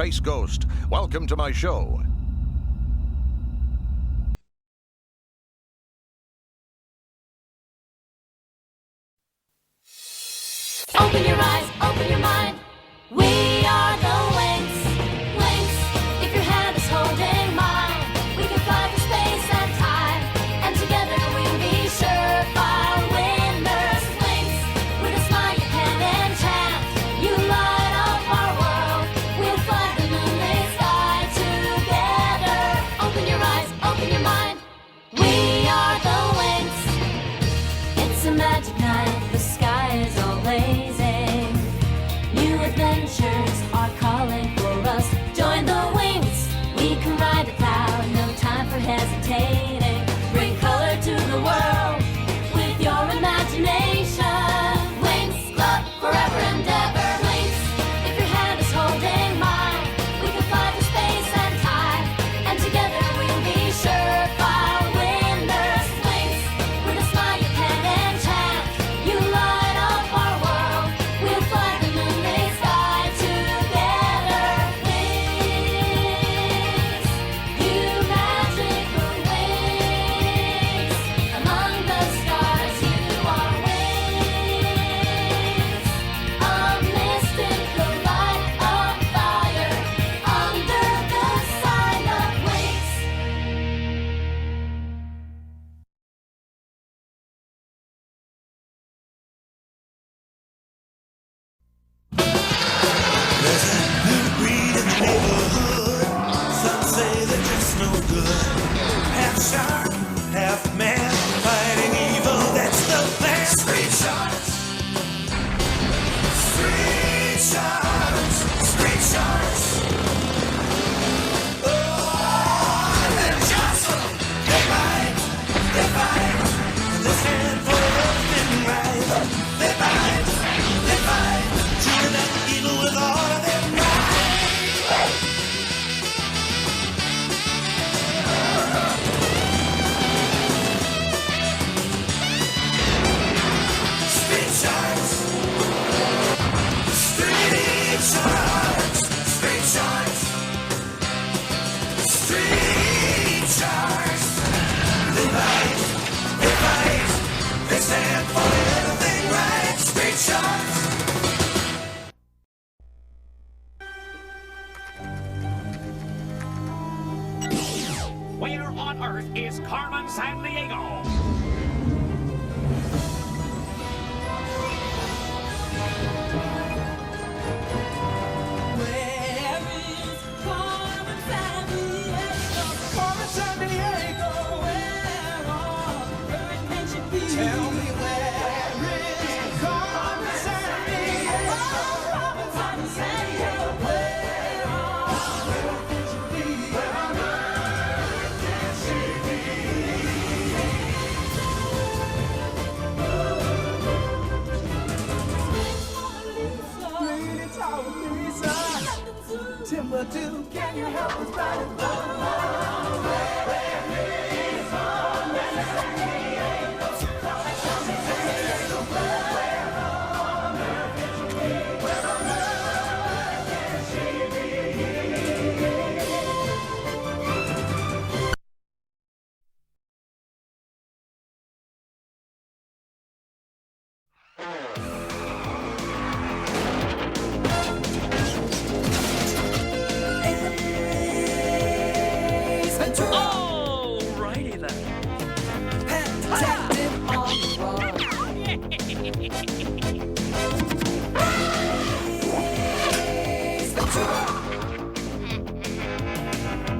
space ghost. Welcome to my show. Open your eyes, open your mind. We are the Winx. Winx, if your hand is holding mine, we can fly through space and time, and together we'll be surefire winners. Winx, with a smile you can enchant. You light up our world. We'll fly the moonlit sky together. Open your eyes, open your mind. We are the Winx. It's a magic night. The sky is all blazing. New adventures are calling for us. Join the Winx. We can ride the cloud. No time for hesitating. Bring color to the world with your imagination. Winx Club forever and ever. Winx, if your hand is holding mine, we can fly through space and time, and together we'll be surefire winners. Winx, with a smile you can enchant. You light up our world. We'll fly the moonlit sky together. Winx, you magical Winx. Among the stars you are Winx. A mystical light of fire under the sign of Winx. Breed in the neighborhood. Some say they're just no good. Half shark, half man, fighting evil. That's the plan. Street sharks. Street sharks. Street sharks. Oh, they jostle. They bite. They fight. And this handful of thin right. They bite. They fight. Chewing up evil with all of their might. Street sharks. Street sharks. Street sharks. Street sharks. They bite. They fight. They stand for everything right. Street sharks. Where on earth is Carmen Sandiego? Where is Carmen Sandiego? Carmen Sandiego, where on earth can she be? Tell me where is Carmen Sandiego? Carmen Sandiego, where on earth can she be? Where on earth can she be? Lady Lisa, Timber 2, can you help us ride it Alrighty then. Detective on the run. Ace Ventura.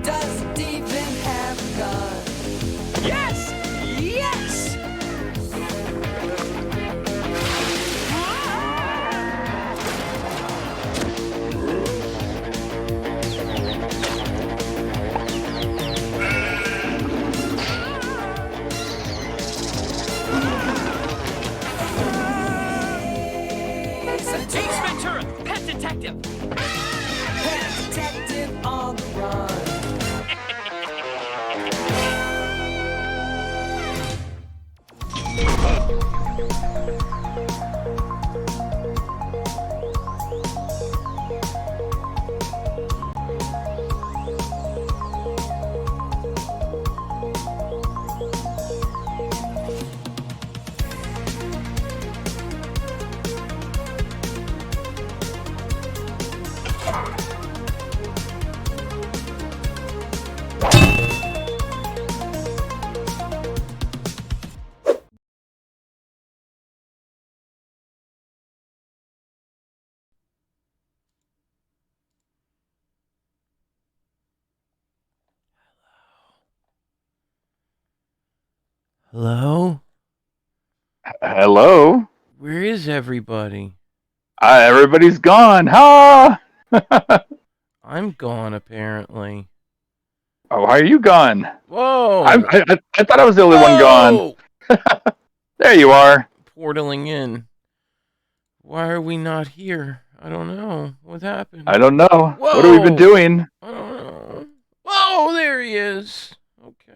Does it even have a gun? Yes! Yes! Ace Ventura, Pet Detective. Pet detective on the run. Hello? Hello? Where is everybody? Everybody's gone. Ha! I'm gone, apparently. Oh, why are you gone? Whoa! I thought I was the only one gone. There you are. Portaling in. Why are we not here? I don't know. What happened? I don't know. Whoa! What have we been doing? I don't know. Whoa, there he is. Okay.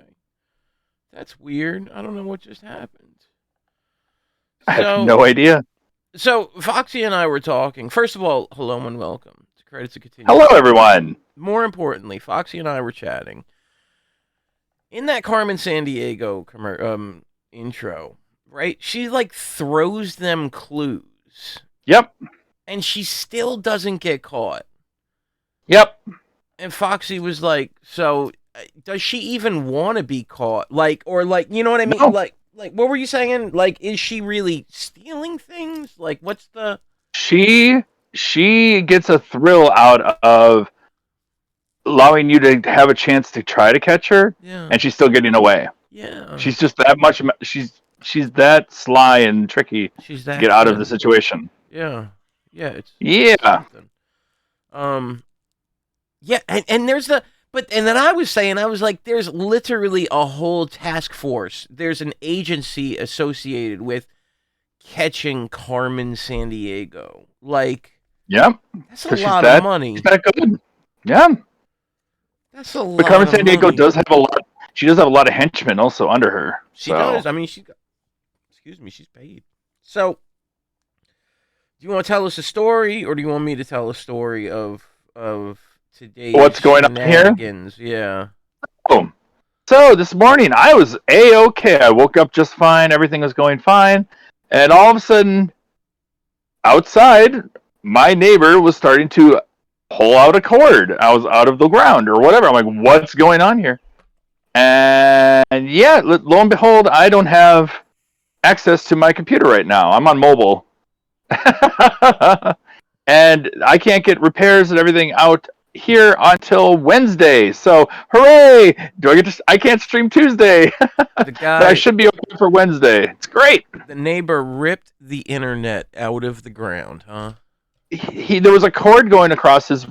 That's weird. I don't know what just happened. I have no idea. So, Foxy and I were talking. First of all, hello and welcome. It's Credits to Continue. Hello, everyone. More importantly, Foxy and I were chatting. In that Carmen Sandiego intro, right? She like throws them clues. Yep. And she still doesn't get caught. Yep. And Foxy was like, so does she even want to be caught? Like, or like, you know what I mean? No. Like, what were you saying? Like, is she really stealing things? Like, what's the... She gets a thrill out of allowing you to have a chance to try to catch her, Yeah. and she's still getting away. Yeah. She's just that much. She's that sly and tricky She's to that get out of good. the situation. Yeah. Yeah. It's Yeah. something. Yeah, and there's the... But, and then I was saying, I was like, there's literally a whole task force. There's an agency associated with catching Carmen Sandiego. Like, Yep. that's a lot of money. She's that good. Yeah. That's a lot. But Carmen of Sandiego money. does have a lot. She does have a lot of henchmen also under her. She does. I mean, she's got... Excuse me, she's paid. So, do you want to tell us a story, or do you want me to tell a story of today's What's going on here? shenanigans? Yeah. Boom. So this morning I was A-okay. I woke up just fine. Everything was going fine. And all of a sudden, outside, my neighbor was starting to pull out a cord. I was out of the ground or whatever. I'm like, what's going on here? And yeah, lo and behold, I don't have access to my computer right now. I'm on mobile. And I can't get repairs and everything out here until Wednesday. So hooray! I can't stream Tuesday. The guy... But I should be okay for Wednesday. It's great. The neighbor ripped the internet out of the ground, huh? There was a cord going across his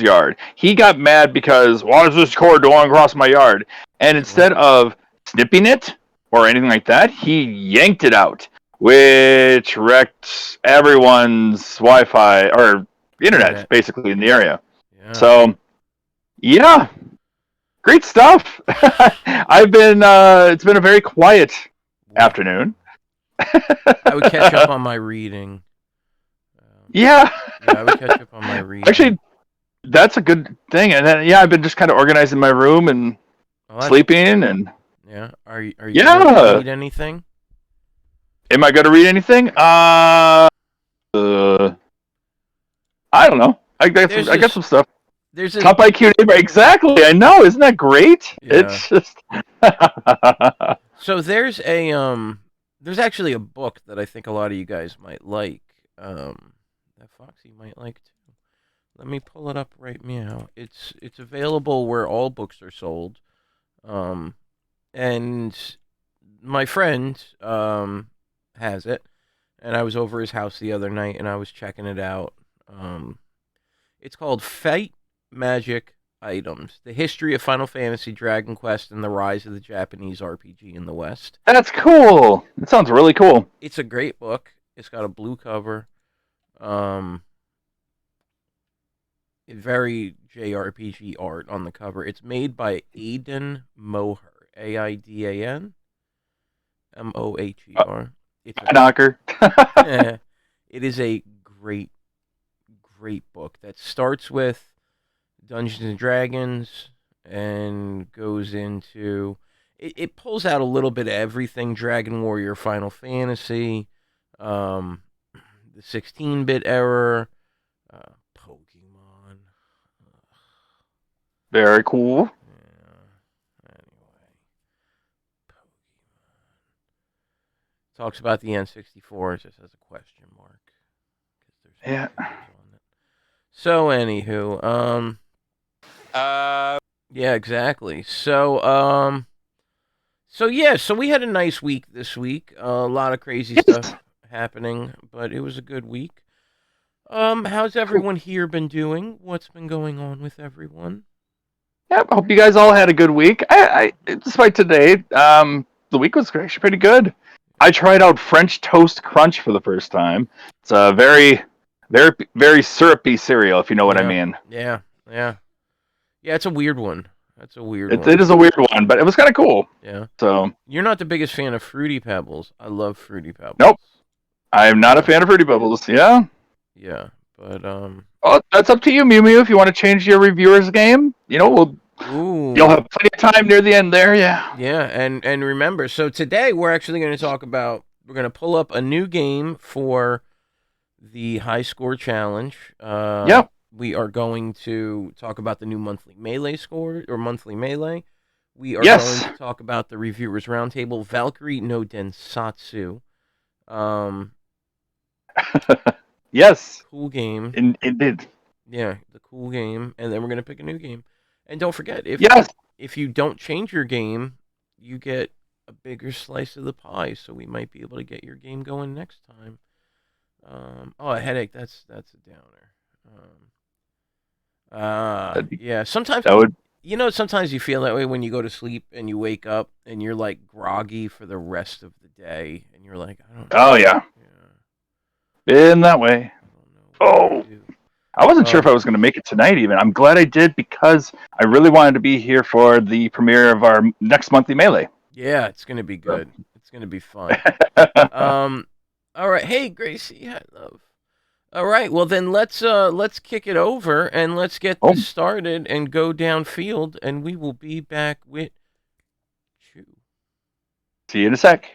yard. He got mad because why is this cord going across my yard? And instead of snipping it or anything like that, he yanked it out, which wrecked everyone's Wi-Fi or internet basically in the area. Yeah. So, yeah, great stuff. I've been. It's been a very quiet afternoon. I would catch up on my reading. Yeah. I would catch up on my reading. Actually, that's a good thing. And then, yeah, I've been just kind of organizing my room and sleeping. And yeah, are you yeah. going to read anything? Am I going to read anything? I don't know. I got some stuff. There's a Top IQ neighbor. Exactly. I know. Isn't that great? Yeah. It's just. So there's there's actually a book that I think a lot of you guys might like. That Foxy might like too. Let me pull it up right now. It's available where all books are sold. And my friend has it, and I was over his house the other night and I was checking it out. It's called Fight Magic Items: The History of Final Fantasy, Dragon Quest, and the Rise of the Japanese RPG in the West. That's cool. That sounds really cool. It's a great book. It's got a blue cover. Very JRPG art on the cover. It's made by Aidan Moher. Aidan Moher. It's a Knocker. It is a great book that starts with Dungeons and Dragons and goes into it pulls out a little bit of everything: Dragon Warrior, Final Fantasy, the 16-bit era, Pokemon. Very cool. Yeah. Anyway, Pokemon talks about the N64. It just has a question mark. Yeah. So anywho, yeah, exactly. So So we had a nice week this week. A lot of crazy stuff happening, but it was a good week. How's everyone here been doing? What's been going on with everyone? Yep, I hope you guys all had a good week. Despite today, the week was actually pretty good. I tried out French Toast Crunch for the first time. It's a very, very, very syrupy cereal, if you know what I mean. Yeah. It's a weird one. That's a weird one. It is a weird one, but it was kind of cool. Yeah. So, You're not the biggest fan of Fruity Pebbles. I love Fruity Pebbles. Nope. I'm not a fan of Fruity Pebbles. Yeah. Yeah, but Oh, that's up to you, Mew Mew. If you want to change your reviewer's game, you'll have plenty of time near the end there. Yeah. Yeah, and remember, so today we're actually going to we're going to pull up a new game for the high score challenge. Yep. We are going to talk about the new monthly melee score or monthly melee. We are Yes. going to talk about the reviewers roundtable, Valkyrie no Densatsu. Yes. Cool game. Indeed. Yeah, the cool game, and then we're gonna pick a new game. And don't forget, if you don't change your game, you get a bigger slice of the pie. So we might be able to get your game going next time. A headache. That's a downer. Yeah. Sometimes That would. sometimes you feel that way when you go to sleep and you wake up and you're like groggy for the rest of the day, and you're like, I don't know. Oh yeah. Been that way. Oh. I wasn't sure if I was going to make it tonight even. I'm glad I did because I really wanted to be here for the premiere of our next monthly melee. Yeah, it's going to be good. It's going to be fun. All right. Hey, Gracie. Hi, love. All right. Well, then let's kick it over and let's get this started and go downfield, and we will be back with you. See you in a sec.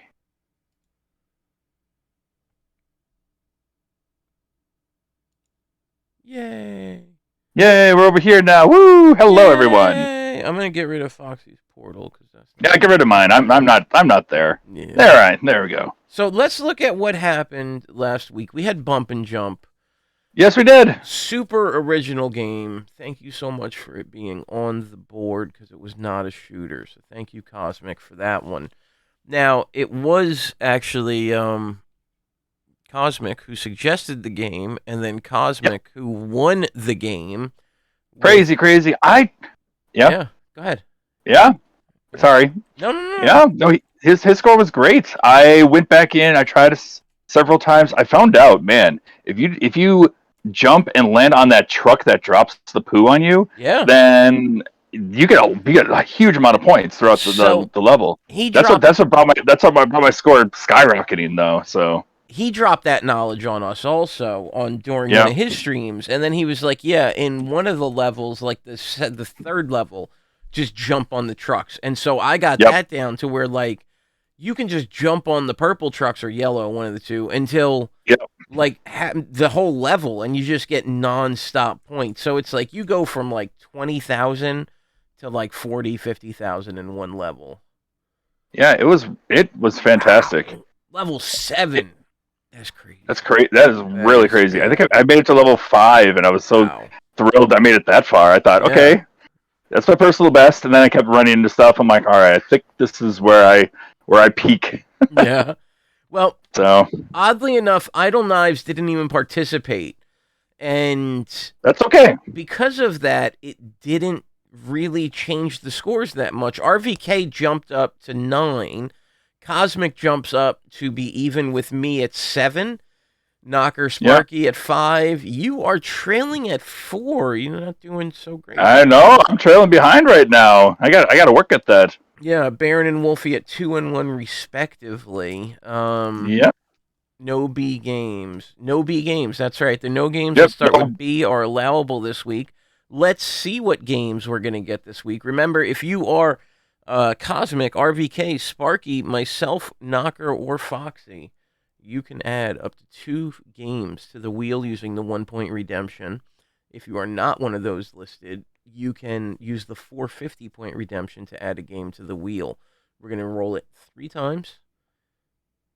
Yay. Yay, we're over here now. Woo! Hello, everyone. I'm going to get rid of Foxy's portal because that's Yeah, get rid of mine. I'm not there. Yeah. There we go. So let's look at what happened last week. We had Bump and Jump. Yes, we did. Super original game. Thank you so much for it being on the board because it was not a shooter. So thank you, Cosmic, for that one. Now, it was actually Cosmic who suggested the game, and then Cosmic who won the game. Crazy. Yeah, go ahead. Yeah. Sorry. No. Yeah. No. His score was great. I went back in. I tried several times. I found out, man, if you jump and land on that truck that drops the poo on you, then you get a huge amount of points throughout the level. That's what brought my score skyrocketing though. So. He dropped that knowledge on us also during one of his streams, and then he was like, "Yeah, in one of the levels, like the third level, just jump on the trucks." And so I got that down to where like you can just jump on the purple trucks or yellow, one of the two, until like the whole level, and you just get non-stop points. So it's like you go from like 20,000 to like 40, 50,000 in one level. Yeah, it was fantastic. Wow. Level 7. That's crazy. That's crazy. That is really crazy. I think I made it to level 5, and I was so thrilled I made it that far. I thought, okay, that's my personal best. And then I kept running into stuff. I'm like, all right, I think this is where I peak. Yeah. Well, so oddly enough, Idle Knives didn't even participate, and that's okay. Because of that, it didn't really change the scores that much. RVK jumped up to 9. Cosmic jumps up to be even with me at 7. Knocker Sparky at 5. You are trailing at 4. You're not doing so great. I know. I'm trailing behind right now. I got to work at that. Yeah, Baron and Wolfie at 2 and 1 respectively. No B games. No B games. That's right. The no games that start with B are allowable this week. Let's see what games we're going to get this week. Remember, if you are Cosmic, RVK, Sparky, myself, Knocker, or Foxy, you can add up to 2 games to the wheel using the 1-point redemption. If you are not one of those listed, you can use the 450-point redemption to add a game to the wheel. We're going to roll it 3 times,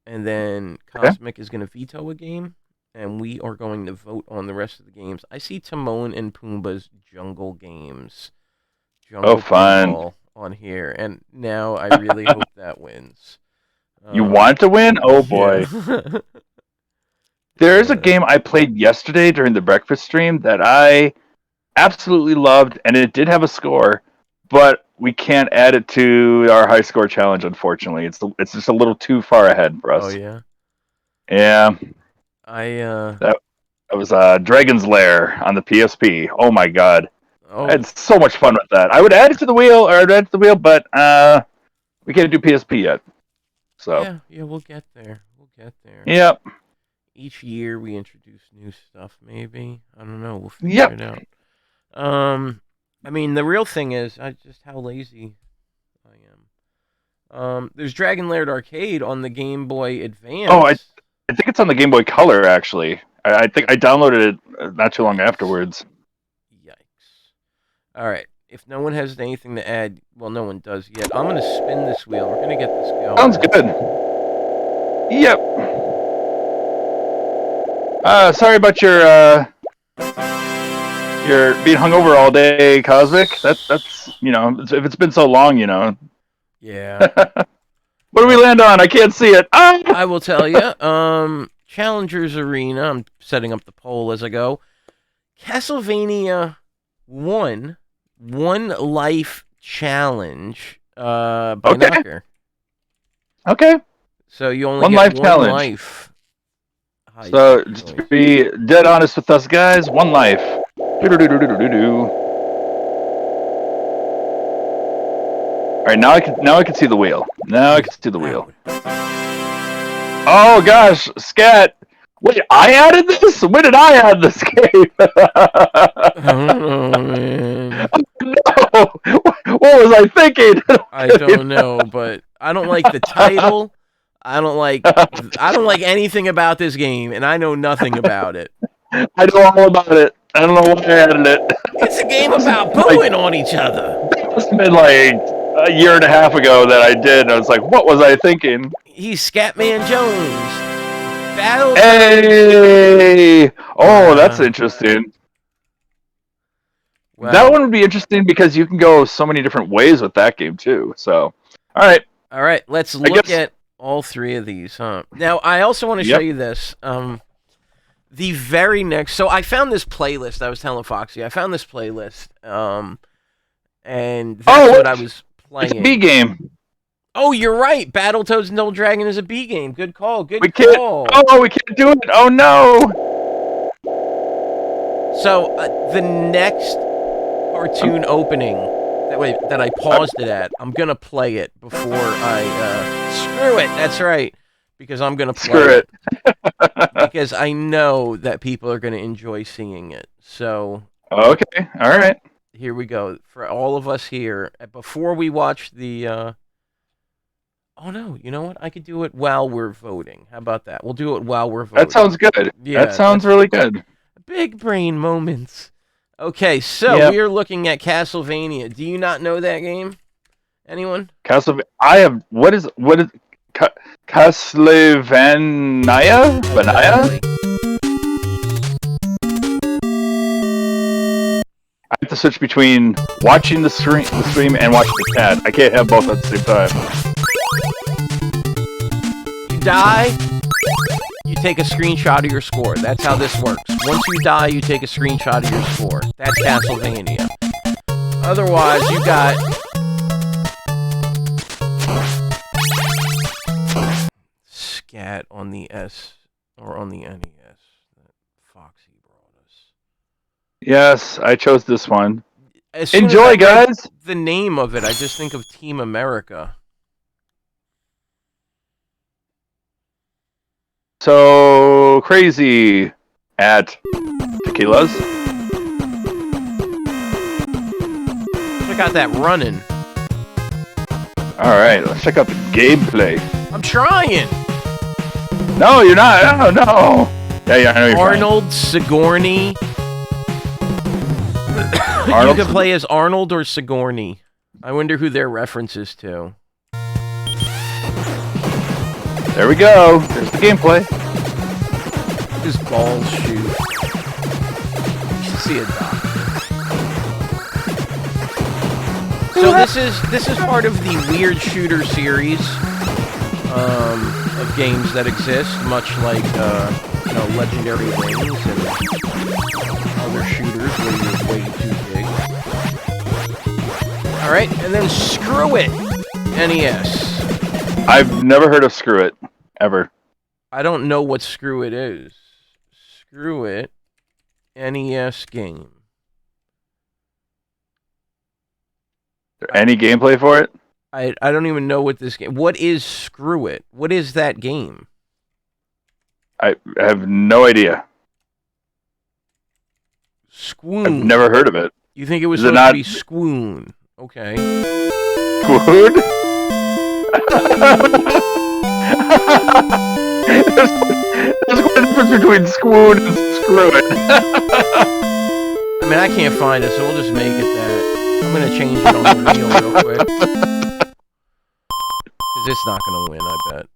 and then Cosmic is going to veto a game, and we are going to vote on the rest of the games. I see Timon and Pumbaa's Jungle Games. Fun. on here, and now I really hope that wins. You want to win? Oh boy. Yeah. There's a game I played yesterday during the breakfast stream that I absolutely loved, and it did have a score, but we can't add it to our high score challenge, unfortunately. It's just a little too far ahead for us. Oh yeah. Yeah. I That was Dragon's Lair on the PSP. Oh my god. oh I had so much fun with that. I would add it to the wheel, but we can't do PSP yet. So yeah, we'll get there. We'll get there. yep. Each year we introduce new stuff. Maybe I don't know. We'll figure Yep. it out. I mean, the real thing is just how lazy I am. There's Dragon Laird Arcade on the Game Boy Advance. Oh, I think it's on the Game Boy Color, actually. I think I downloaded it not too long afterwards. Yikes. All right. If no one has anything to add, well, no one does yet. I'm going to spin this wheel. We're going to get this going. Sounds good. Yep. Sorry about your being hungover all day, Cosmic. That's if it's been so long, Yeah. What do we land on? I can't see it. Ah! I will tell you. Challengers Arena. I'm setting up the poll as I go. Castlevania 1 Life Challenge by Okay. Knocker. Okay. So you only One get life one challenge. life. Hi, So boy. just to be dead honest with us, guys. One life. Do-do-do-do-do-do-do. All right, now I can see the wheel. Now I can see the wheel. Oh gosh, Scat. Wait, I added this? When did I add this game? I don't know, man. No. What was I thinking? I don't know, but I don't like the title. I don't like anything about this game, and I know nothing about it. I know all about it. I don't know why I added it. It's a game about booing on each other. It must have been like a year and a half ago that I did, and I was like, what was I thinking? He's Scatman Jones. Battle. Hey! Oh, that's interesting. Well, That one would be interesting because you can go so many different ways with that game too. So, all right. All right, let's look at all three of these, huh? Now, I also want to show you this. The very next... So, I found this playlist. I was telling Foxy. I found this playlist. And that's what I was playing. It's a B game. Oh, you're right. Battletoads and Double Dragon is a B game. Good call. Good We can't. call. Oh, we can't do it. Oh no. So, the next cartoon opening that I paused it at, I'm going to play it before I... screw it. That's right. Because I'm going to play Screw it. Because I know that people are going to enjoy seeing it. So... Okay. All right. Here we go. For all of us here, before we watch the... Oh, no. You know what? I could do it while we're voting. How about that? We'll do it while we're voting. That sounds good. Yeah, that sounds really good. Big brain moments. Okay, so we are looking at Castlevania. Do you not know that game? Anyone? I have. What is Castlevania? Vanaya? I have to switch between watching the stream and watching the chat. I can't have both at the same time. You die, you take a screenshot of your score. That's how this works. Once you die, you take a screenshot of your score. That's Castlevania. Otherwise, you got... Scat on the S, or on the NES that Foxy brought us. Yes, I chose this one. As soon as Enjoy, I read guys! the name of it, I just think of Team America. So crazy at Tequilas. Check out that running. Alright, let's check out the gameplay. I'm trying. No, you're not. Oh, no. Yeah, I know you're Arnold Sigourney. You can play as Arnold or Sigourney. I wonder who their reference is to. There we go. There's the gameplay. His balls shoot. You should see a doctor. So this is part of the weird shooter series of games that exist, much like Legendary Wings and other shooters where you're way too big. All right, and then Screw It, NES. I've never heard of Screw It ever. I don't know what Screw It is. Screw It, NES game. Is there any gameplay for it? I don't even know what this game. What is Screw It? What is that game? I have no idea. Squoon. I've never heard of it. You think it was Is it supposed not- to be Squoon? Okay. Squoon? There's quite a difference between Squoon and Screw It. I mean, I can't find it, so we'll just make it that. I'm gonna change it on the wheel real quick. Because it's not gonna win, I bet.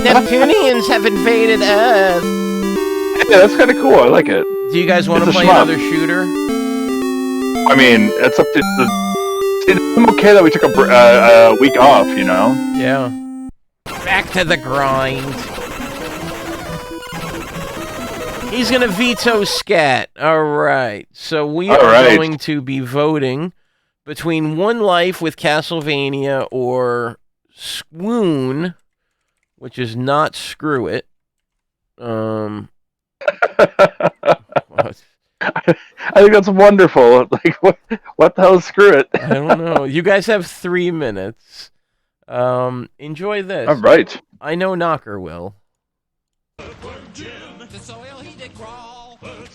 Neptunians have invaded Earth. Yeah, that's kind of cool. I like it. Do you guys want to It's a play shmup. another shooter? I mean, it's up to the. I'm okay that we took a week off, you know? Yeah. Back to the grind. He's going to veto Scat. All right. So we All are right. going to be voting between One Life with Castlevania or Swoon, which is not Screw It. What? I think that's wonderful. Like, what the hell is Screw It? I don't know. You guys have 3 minutes. Enjoy this. All right. I know Knocker will. The soil he did crawl. A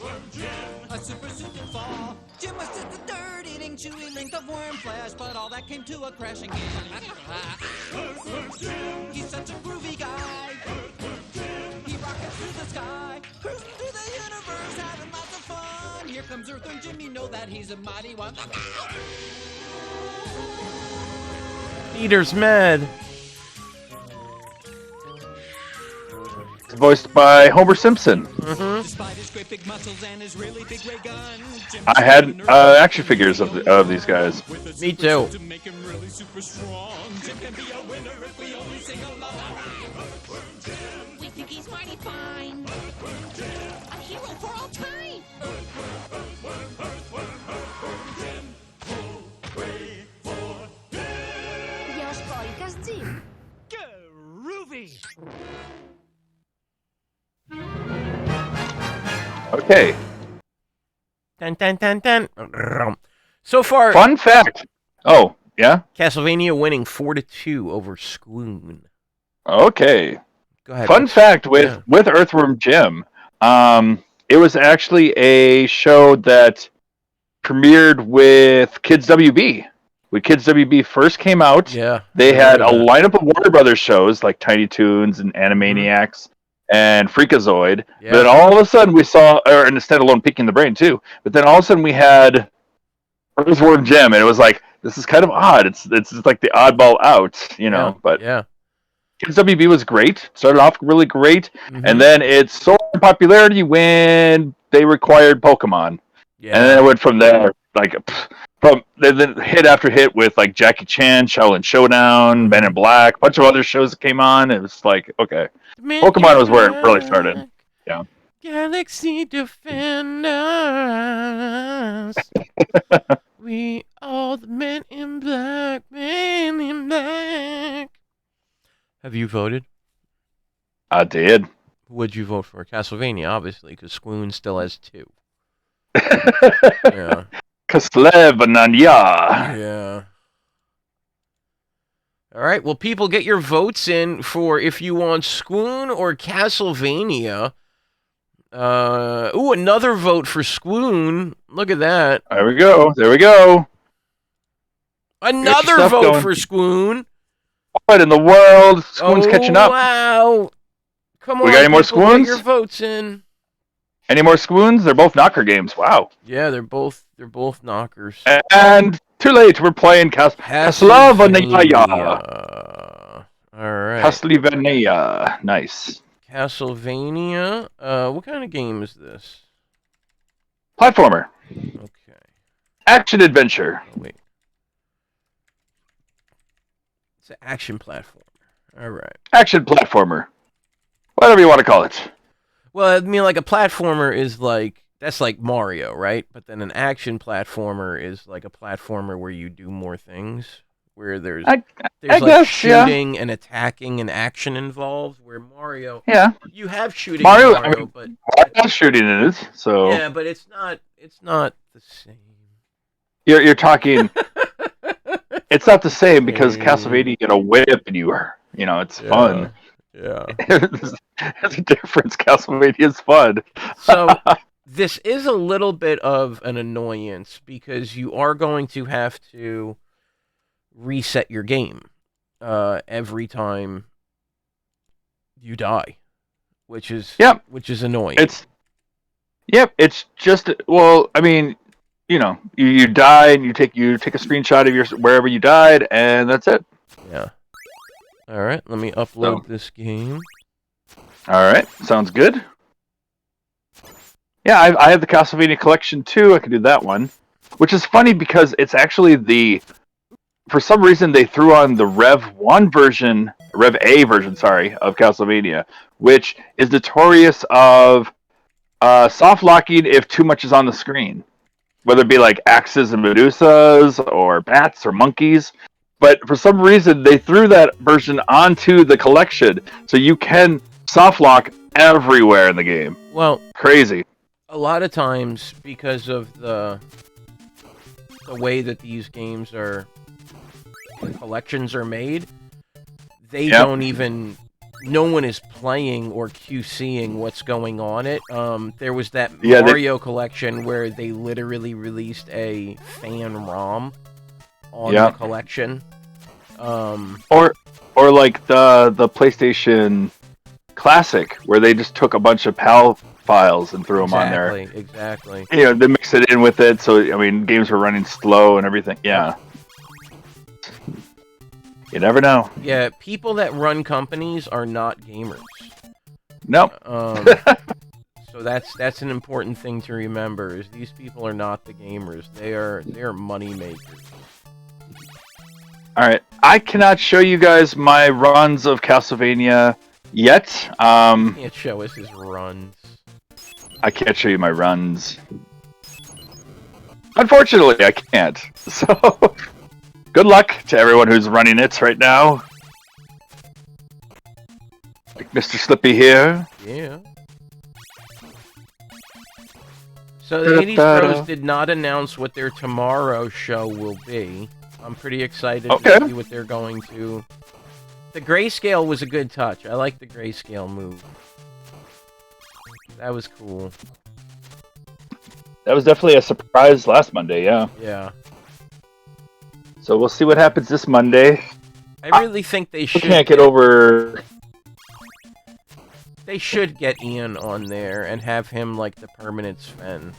super suit did fall. Jim was in the dirt eating chewy length of worm flesh, but all that came to a crashing end. He's such a groovy guy. He rockets through the sky, cruising through the universe, having lots of fun. Here comes Earthworm Jim, you know that he's a mighty one. Peter's mad. It's voiced by Homer Simpson. Despite his great big muscles and his really big ray gun, Jim I had action figures of these guys. Me too. to make him really super strong. Jim can be a winner if we only sing along. We think he's mighty fine. A hero for all time. Ja spojka z Jim. Groovy! Okay. Dun, dun, dun, dun. So far, Fun fact. Oh, yeah? Castlevania winning 4-2 over Squoon. Okay. Go ahead. Fun fact Yeah. with Earthworm Jim. It was actually a show that premiered with Kids WB. When Kids WB first came out, Yeah. they I had a remember lineup of Warner Brothers shows like Tiny Toons and Animaniacs and Freakazoid. Yeah. But then all of a sudden we saw, or instead alone Picking the Brain too. But then all of a sudden we had Earthworm Jim, and it was like, this is kind of odd. It's just like the oddball out, you know. Yeah. But Yeah. Kids WB was great. Started off really great, Mhm. and then it soared in popularity when they required Pokemon, Yeah. and then it went from there. Like from then hit after hit with like Jackie Chan, Shaolin Showdown, Men in Black, a bunch of other shows that came on. It was like, okay, Pokemon was where it really started. Yeah. Galaxy Defenders. We are the Men in Black. Men in Black. Have you voted? I did. Who would you vote for? Castlevania, obviously, because Squoon still has 2. Yeah. Castlevania. Yeah. All right. Well, people, get your votes in for if you want Squoon or Castlevania. Another vote for Squoon. Look at that. There we go. There we go. Another stuff vote going. for Squoon. What in the world? Squoon's catching up. Wow. Come on. We got any more people, get Squoons? your votes in. Any more Squoons? They're both knocker games. Wow. Yeah, they're both knockers. And too late. We're playing Castlevania. All right. Castlevania. Nice. Castlevania. What kind of game is this? Platformer. Okay. Action adventure. Oh, wait. It's an action platform. All right. Action platformer. Whatever you want to call it. Well, I mean, like a platformer is like that's like Mario, right? But then an action platformer is like a platformer where you do more things, where there's I like guess, yeah. shooting and attacking and action involved. Where Mario, Yeah. you have shooting Mario, in Mario, but Mario's shooting in it, so yeah, but it's not the same. you're talking. It's not the same because Castlevania, you get a whip and it's fun. Yeah. There's a difference. Castlevania is fun. So this is a little bit of an annoyance because you are going to have to reset your game every time you die, which is annoying. It's just, well, I mean, you die and you take a screenshot of your wherever you died, and that's it. Yeah. All right, let me upload this game. All right, sounds good. Yeah, I have the Castlevania collection too. I could do that one, which is funny because it's actually for some reason they threw on the Rev A version, sorry, of Castlevania, which is notorious of soft locking if too much is on the screen, whether it be like axes and medusas or bats or monkeys. But for some reason they threw that version onto the collection, so you can soft lock everywhere in the game. Well, crazy. A lot of times, because of the way that these games the collections are made, they don't even. No one is playing or QCing what's going on it. There was that Mario collection where they literally released a fan ROM on the collection. Or like the PlayStation Classic, where they just took a bunch of PAL files and threw them on there. Exactly. They mix it in with it, so I mean, games were running slow and everything. Yeah. You never know. Yeah, people that run companies are not gamers. Nope. So that's an important thing to remember: is these people are not the gamers. They are money makers. All right, I cannot show you guys my runs of Castlevania yet. Can't show us his runs. I can't show you my runs. Unfortunately, I can't. So, good luck to everyone who's running it right now. Like Mr. Slippy here. Yeah. So the 80s Pros did not announce what their tomorrow show will be. I'm pretty excited to see what they're going to... The grayscale was a good touch. I like the grayscale move. That was cool. That was definitely a surprise last Monday, yeah. Yeah. So we'll see what happens this Monday. I really think they should... can't get over... They should get Ian on there and have him like the permanent Sven.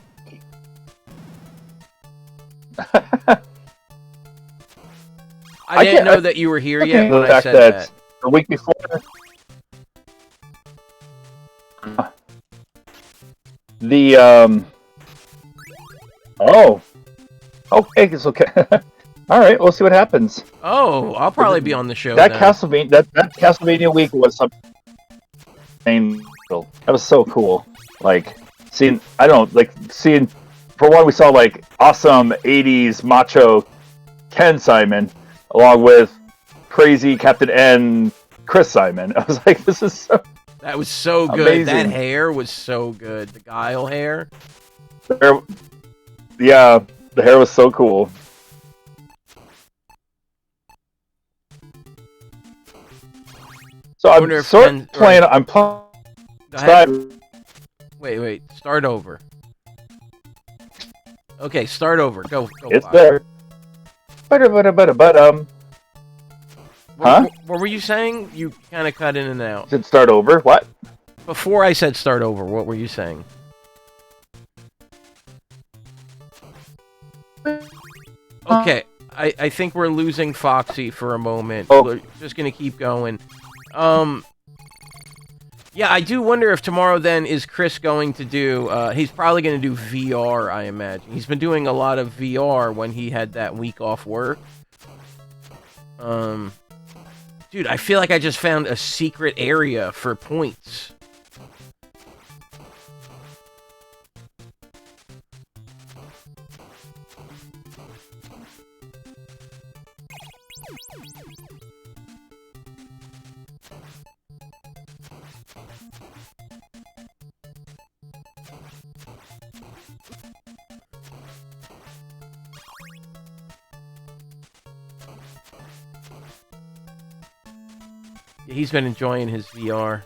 I didn't know that you were here yet when I said that. The week before... Oh. Okay, it's okay. Alright, we'll see what happens. Oh, I'll probably be on the show That then. that Castlevania week was something. That was so cool. Like, for one, we saw, like, awesome 80s macho Ken Simon, along with crazy Captain N Chris Simon. I was like, this is so... That was so good. Amazing. That hair was so good. The Guile hair. Yeah, the hair was so cool. So I'm playing. I'm playing. Wait. Start over. Okay, start over. Go. It's there. But What were you saying? You kind of cut in and out. Did start over? What? Before I said start over, what were you saying? Okay, I think we're losing Foxy for a moment. Oh. We're just gonna keep going. Yeah, I do wonder if tomorrow then is Chris going to do, he's probably going to do VR, I imagine. He's been doing a lot of VR when he had that week off work. Dude, I feel like I just found a secret area for points. He's been enjoying his VR.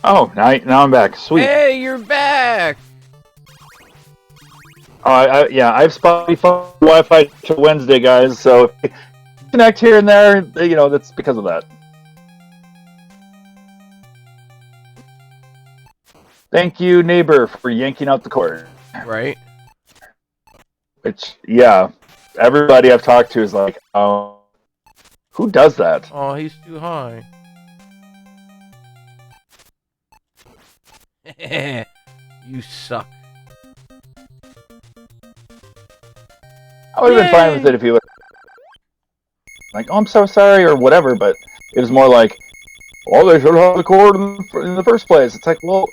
Oh, now I'm back. Sweet. Hey, you're back! Yeah, I have Spotify Wi-Fi till Wednesday, guys. So if you connect here and there, that's because of that. Thank you, neighbor, for yanking out the cord. Right? Which, yeah, everybody I've talked to is like, oh, who does that? Oh, he's too high. You suck. I would have been fine with it if he would like, oh, I'm so sorry, or whatever, but it was more like, oh, they should have the cord in the first place. It's like, well,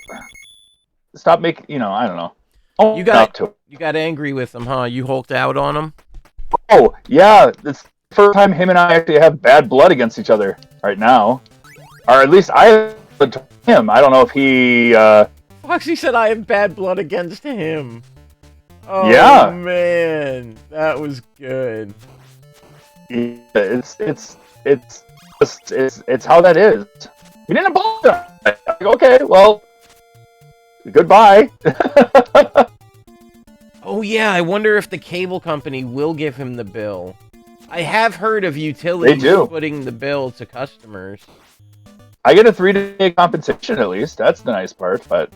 stop making, I don't know. Oh, You got angry with him, huh? You hulked out on him? Oh, yeah, it's the first time him and I actually have bad blood against each other right now. Or at least I have to him. I don't know if he, Foxy said I have bad blood against him. Oh, yeah. Man, that was good. It's how that is. We didn't apologize. Like, okay, well, goodbye. Oh yeah, I wonder if the cable company will give him the bill. I have heard of utilities putting the bill to customers. I get a 3-day compensation at least. That's the nice part, but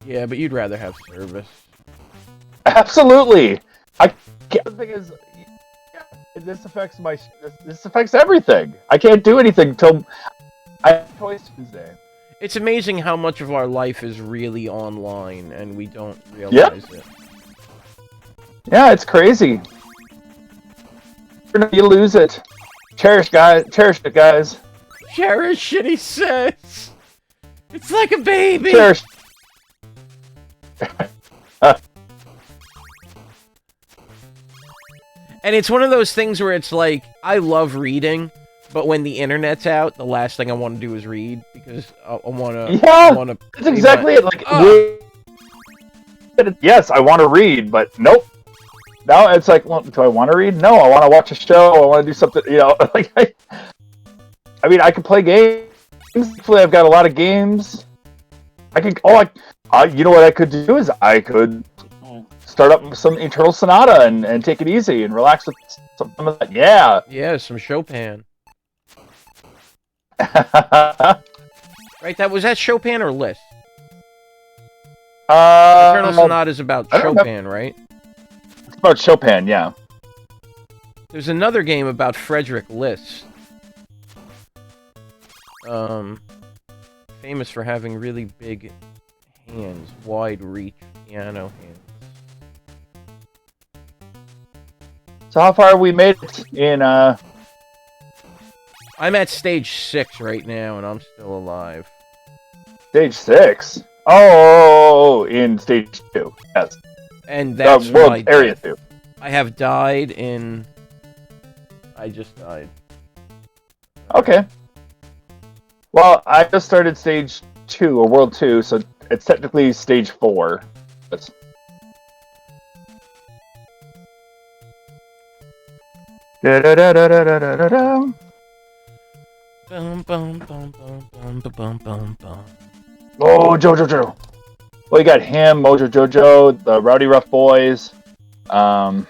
yeah, but you'd rather have service. absolutely. The thing is, this affects everything. I can't do anything until I have Toys Tuesday. It's amazing how much of our life is really online, and we don't realize it. Yeah, it's crazy. You lose it. Cherish it, guys. Cherish it, he says. It's like a baby. Cherish. And it's one of those things where it's like, I love reading, but when the internet's out, the last thing I want to do is read, because I want to... Yeah, that's exactly it. Like, yes, I want to read, but nope. Now it's like, well, do I want to read? No, I want to watch a show. I want to do something, like, I mean, I can play games. Hopefully, I've got a lot of games. You know what I could do is I could start up some Eternal Sonata and take it easy and relax with some of that. Yeah. Yeah, some Chopin. Right, was that Chopin or Liszt? Eternal Sonata is about Chopin, right? It's about Chopin, yeah. There's another game about Frederick Liszt. Famous for having really big hands, wide reach piano hands. So how far have we made it in, I'm at stage 6 right now, and I'm still alive. Stage 6? Oh, in stage 2, yes. And that's World Area 2. I have died in... I just died. Okay. Well, I just started stage 2, or World 2, so it's technically stage 4. That's... Da-da-da-da-da-da-da-da. Bum, bum, bum, bum, bum, bum, bum, bum. Oh, Jojo. Well, you got him, Mojo Jojo, the Rowdy Rough Boys. Gosh,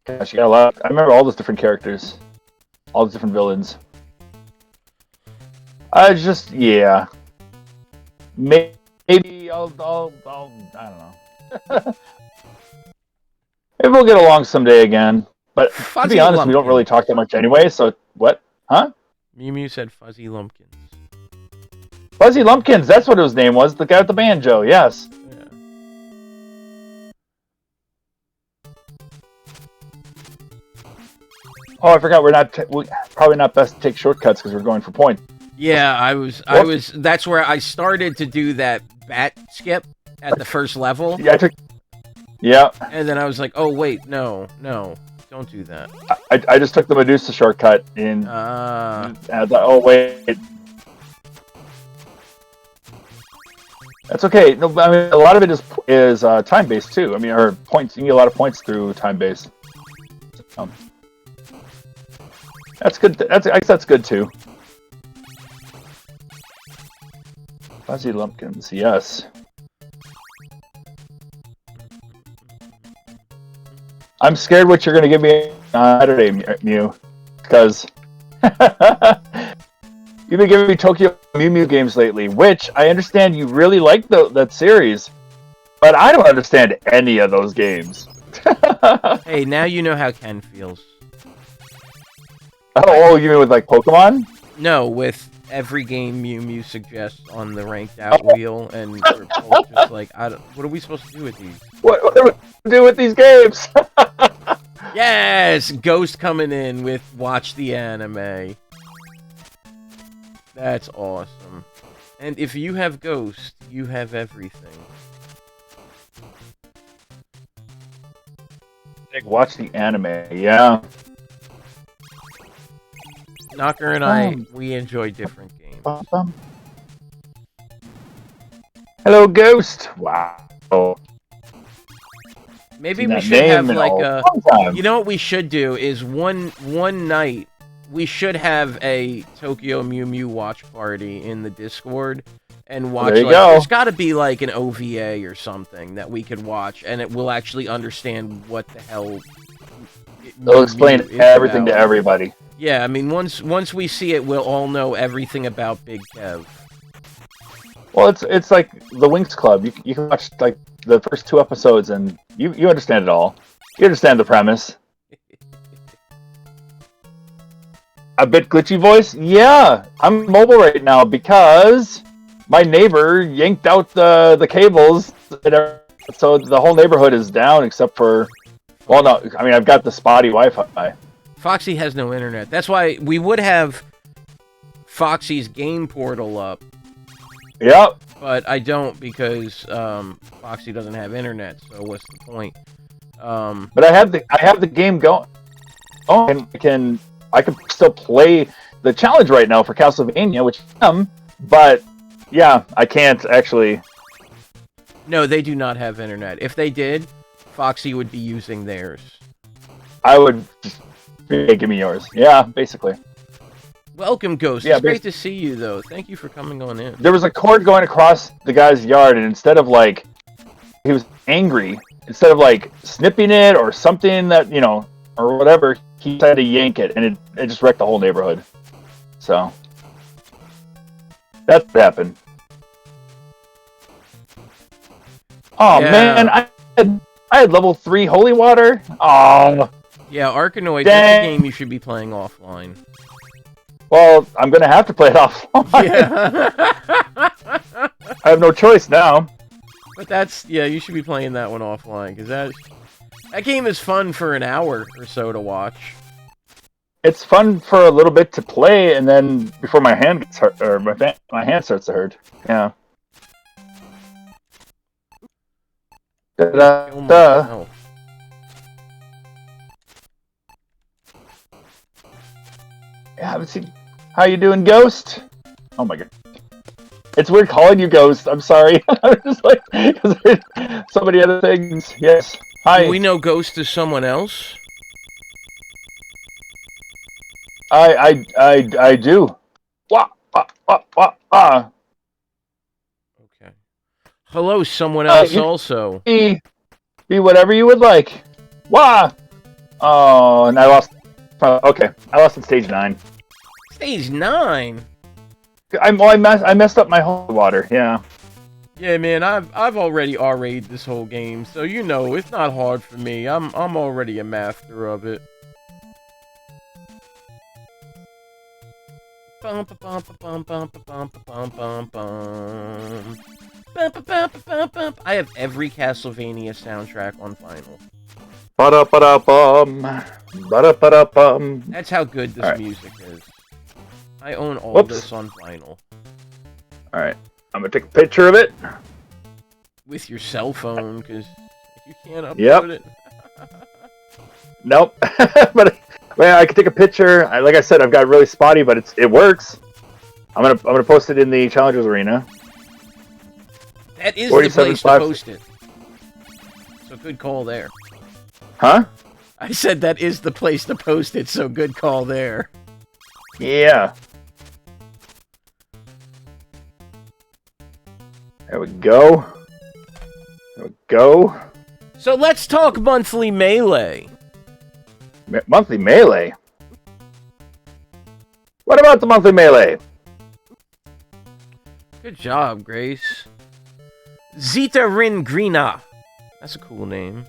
you got a lot. I remember all those different characters, all those different villains. Yeah. Maybe I'll I don't know. Maybe we'll get along someday again. But to be honest, we don't really talk that much anyway. So what? Huh? Mew said Fuzzy Lumpkins. Fuzzy Lumpkins, that's what his name was. The guy with the banjo, yes. Yeah. Oh, I forgot. We probably not best to take shortcuts because we're going for points. Yeah, I was. That's where I started to do that bat skip at the first level. Yeah, I took. Yeah. And then I was like, oh wait, no, don't do that. I just took the Medusa shortcut in. Ah. I thought, oh wait. That's okay. No, I mean a lot of it is time based too. I mean, or points. You can get a lot of points through time based. That's good. I guess that's good too. Fuzzy Lumpkins, yes. I'm scared what you're going to give me on Saturday, Mew, because you've been giving me Tokyo Mew Mew games lately, which I understand you really like that series, but I don't understand any of those games. Hey, now you know how Ken feels. Oh, you mean with like Pokemon? No, with every game Mew Mew suggests on the ranked out wheel, and we're both just like, what are we supposed to do with these? What do we do with these games? Yes! Ghost coming in with Watch the Anime. That's awesome. And if you have Ghost, you have everything. Watch the Anime, yeah. Knocker and I, we enjoy different games. Hello, Ghost. Wow. Maybe we should have like a. You know what we should do is one night we should have a Tokyo Mew Mew watch party in the Discord and watch. There you like, go. There's got to be like an OVA or something that we could watch, and it will actually understand what the hell. They'll explain everything to everybody. Yeah, I mean, once we see it, we'll all know everything about Big Kev. Well, it's like the Winx Club. You can watch like the first 2 episodes and you understand it all. You understand the premise. A bit glitchy voice? Yeah, I'm mobile right now because my neighbor yanked out the cables, so the whole neighborhood is down except for. Well, no, I mean I've got the spotty Wi-Fi. Foxy has no internet. That's why we would have Foxy's game portal up. Yep. But I don't because Foxy doesn't have internet. So what's the point? But I have the game going. Oh, and I can still play the challenge right now for Castlevania, which I am. But yeah, I can't actually. No, they do not have internet. If they did, Foxy would be using theirs. I would. Hey, give me yours. Yeah, basically. Welcome, Ghost. Yeah, it's great to see you, though. Thank you for coming on in. There was a cord going across the guy's yard, and instead of like, he was angry. Instead of like snipping it or something that or whatever, he decided to yank it, and it just wrecked the whole neighborhood. So that's what happened. Oh Yeah. man, I had level 3 holy water. Oh. Yeah, Arkanoid, Dang. that's a game you should be playing offline. Well, I'm gonna have to play it offline. Yeah. I have no choice now. But you should be playing that one offline, because that game is fun for an hour or so to watch. It's fun for a little bit to play, and then before my hand gets hurt, or my hand starts to hurt. Yeah. Kill myself. Yeah, let's see. How you doing, Ghost? Oh my god. It's weird calling you Ghost. I'm sorry. I'm just like, because there's so many other things. Yes. Hi. Do we know Ghost is someone else? I do. Wah, wah, wah, wah, wah. Okay. Hello, someone else also. Be whatever you would like. Wah! Oh, and I lost. Okay, I lost at stage 9. Stage 9? I messed up my holy water. Yeah. Yeah, man, I've already RA'd this whole game, so it's not hard for me. I'm already a master of it. Bum, bum, bum, bum, bum, bum, bum, bum. Bum, bum, bum, bum, bum. I have every Castlevania soundtrack on vinyl. Ba-da-ba-da-bum. Ba-da-ba-da-bum. That's how good this All right. music is. I own all Whoops. this on vinyl. All right. I'm going to take a picture of it. With your cell phone, because you can't upload Yep. it. Nope. But well, I can take a picture. Like I said, I've got really spotty, but it works. I'm gonna post it in the Challengers Arena. That is the place to 47.5. post it. So good call there. Huh? I said that is the place to post it, so good call there. Yeah. There we go. There we go. So let's talk monthly melee. Monthly melee. What about the monthly melee? Good job, Grace. Zeta Rin Grina. That's a cool name.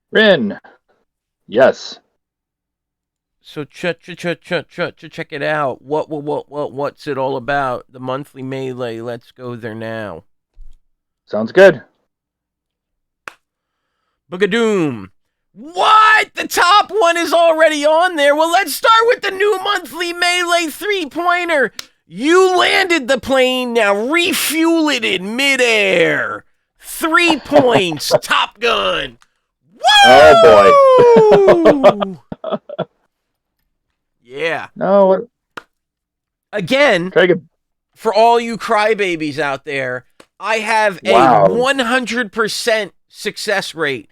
Rin. Yes. So check it out. What's it all about? The monthly melee. Let's go there now. Sounds good. Boogadoom. What? The top one is already on there. Well, let's start with the new monthly melee 3-pointer. You landed the plane. Now refuel it in midair. 3 points. Top Gun. Woo! Oh boy. Yeah. No. What? Again, Try to get. for all you crybabies out there, I have a Wow. 100% success rate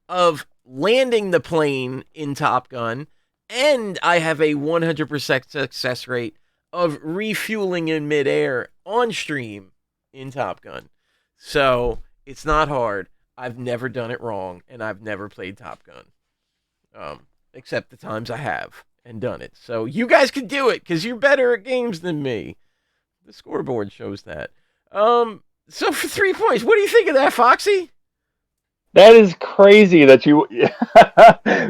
of landing the plane in Top Gun, and I have a 100% success rate of refueling in midair on stream in Top Gun. So it's not hard. I've never done it wrong, and I've never played Top Gun, except the times I have and done it. So you guys can do it because you're better at games than me. The scoreboard shows that. So for 3 points, what do you think of that, Foxy? That is crazy that you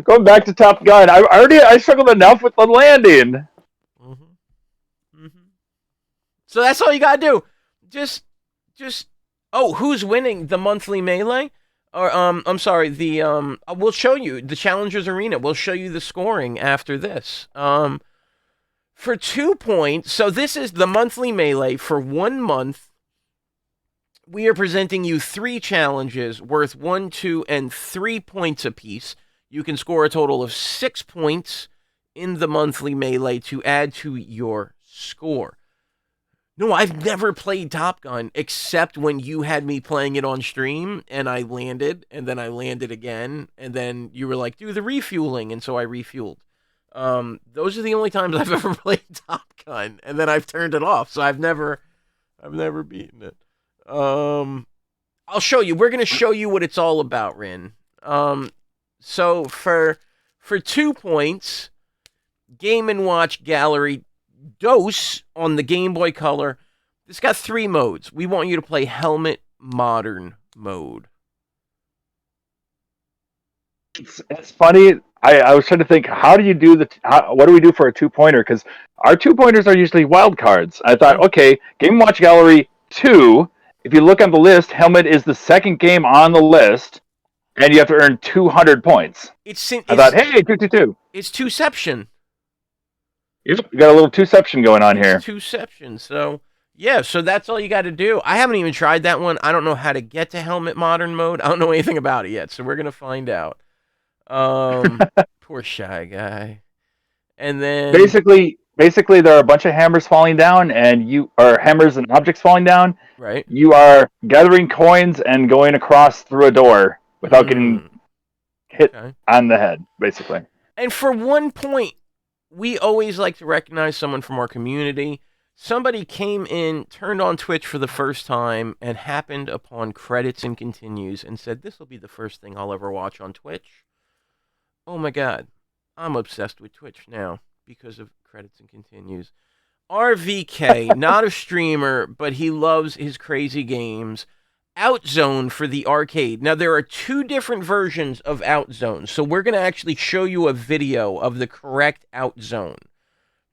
going back to Top Gun. I struggled enough with the landing. So that's all you gotta do. Just. Oh, who's winning the monthly melee? Or I'm sorry. We'll show you the Challengers Arena. We'll show you the scoring after this. For 2 points. So this is the monthly melee for 1 month. We are presenting you 3 challenges worth 1, 2, and 3 points apiece. You can score a total of 6 points in the monthly melee to add to your score. No, I've never played Top Gun except when you had me playing it on stream and I landed and then I landed again and then you were like, do the refueling, and so I refueled. Those are the only times I've ever played Top Gun, and then I've turned it off, so I've never beaten it. I'll show you. We're gonna show you what it's all about, Rin. So for 2 points, Game & Watch Gallery Dose on the Game Boy Color. It's got 3 modes. We want you to play Helmet Modern mode. It's funny. I was trying to think, how do you do what do we do for a 2-pointer? Because our 2-pointers are usually wild cards. I thought, okay, Game & Watch Gallery 2. If you look on the list, Helmet is the second game on the list, and you have to earn 200 points. I thought, hey, 222. It's Twoception. Yep, you got a little Twoception going on here. Twoception. So, yeah, so that's all you got to do. I haven't even tried that one. I don't know how to get to Helmet Modern mode. I don't know anything about it yet, so we're going to find out. Poor Shy Guy. And then... Basically, there are a bunch of hammers falling down, or hammers and objects falling down. Right. You are gathering coins and going across through a door without getting hit on the head, basically. And for 1 point, we always like to recognize someone from our community. Somebody came in, turned on Twitch for the first time, and happened upon credits and continues and said, this will be the first thing I'll ever watch on Twitch. Oh my god, I'm obsessed with Twitch now because of credits and continues. RVK, not a streamer, but he loves his crazy games. Outzone for the arcade. Now, there are 2 different versions of Outzone, so we're going to actually show you a video of the correct Outzone.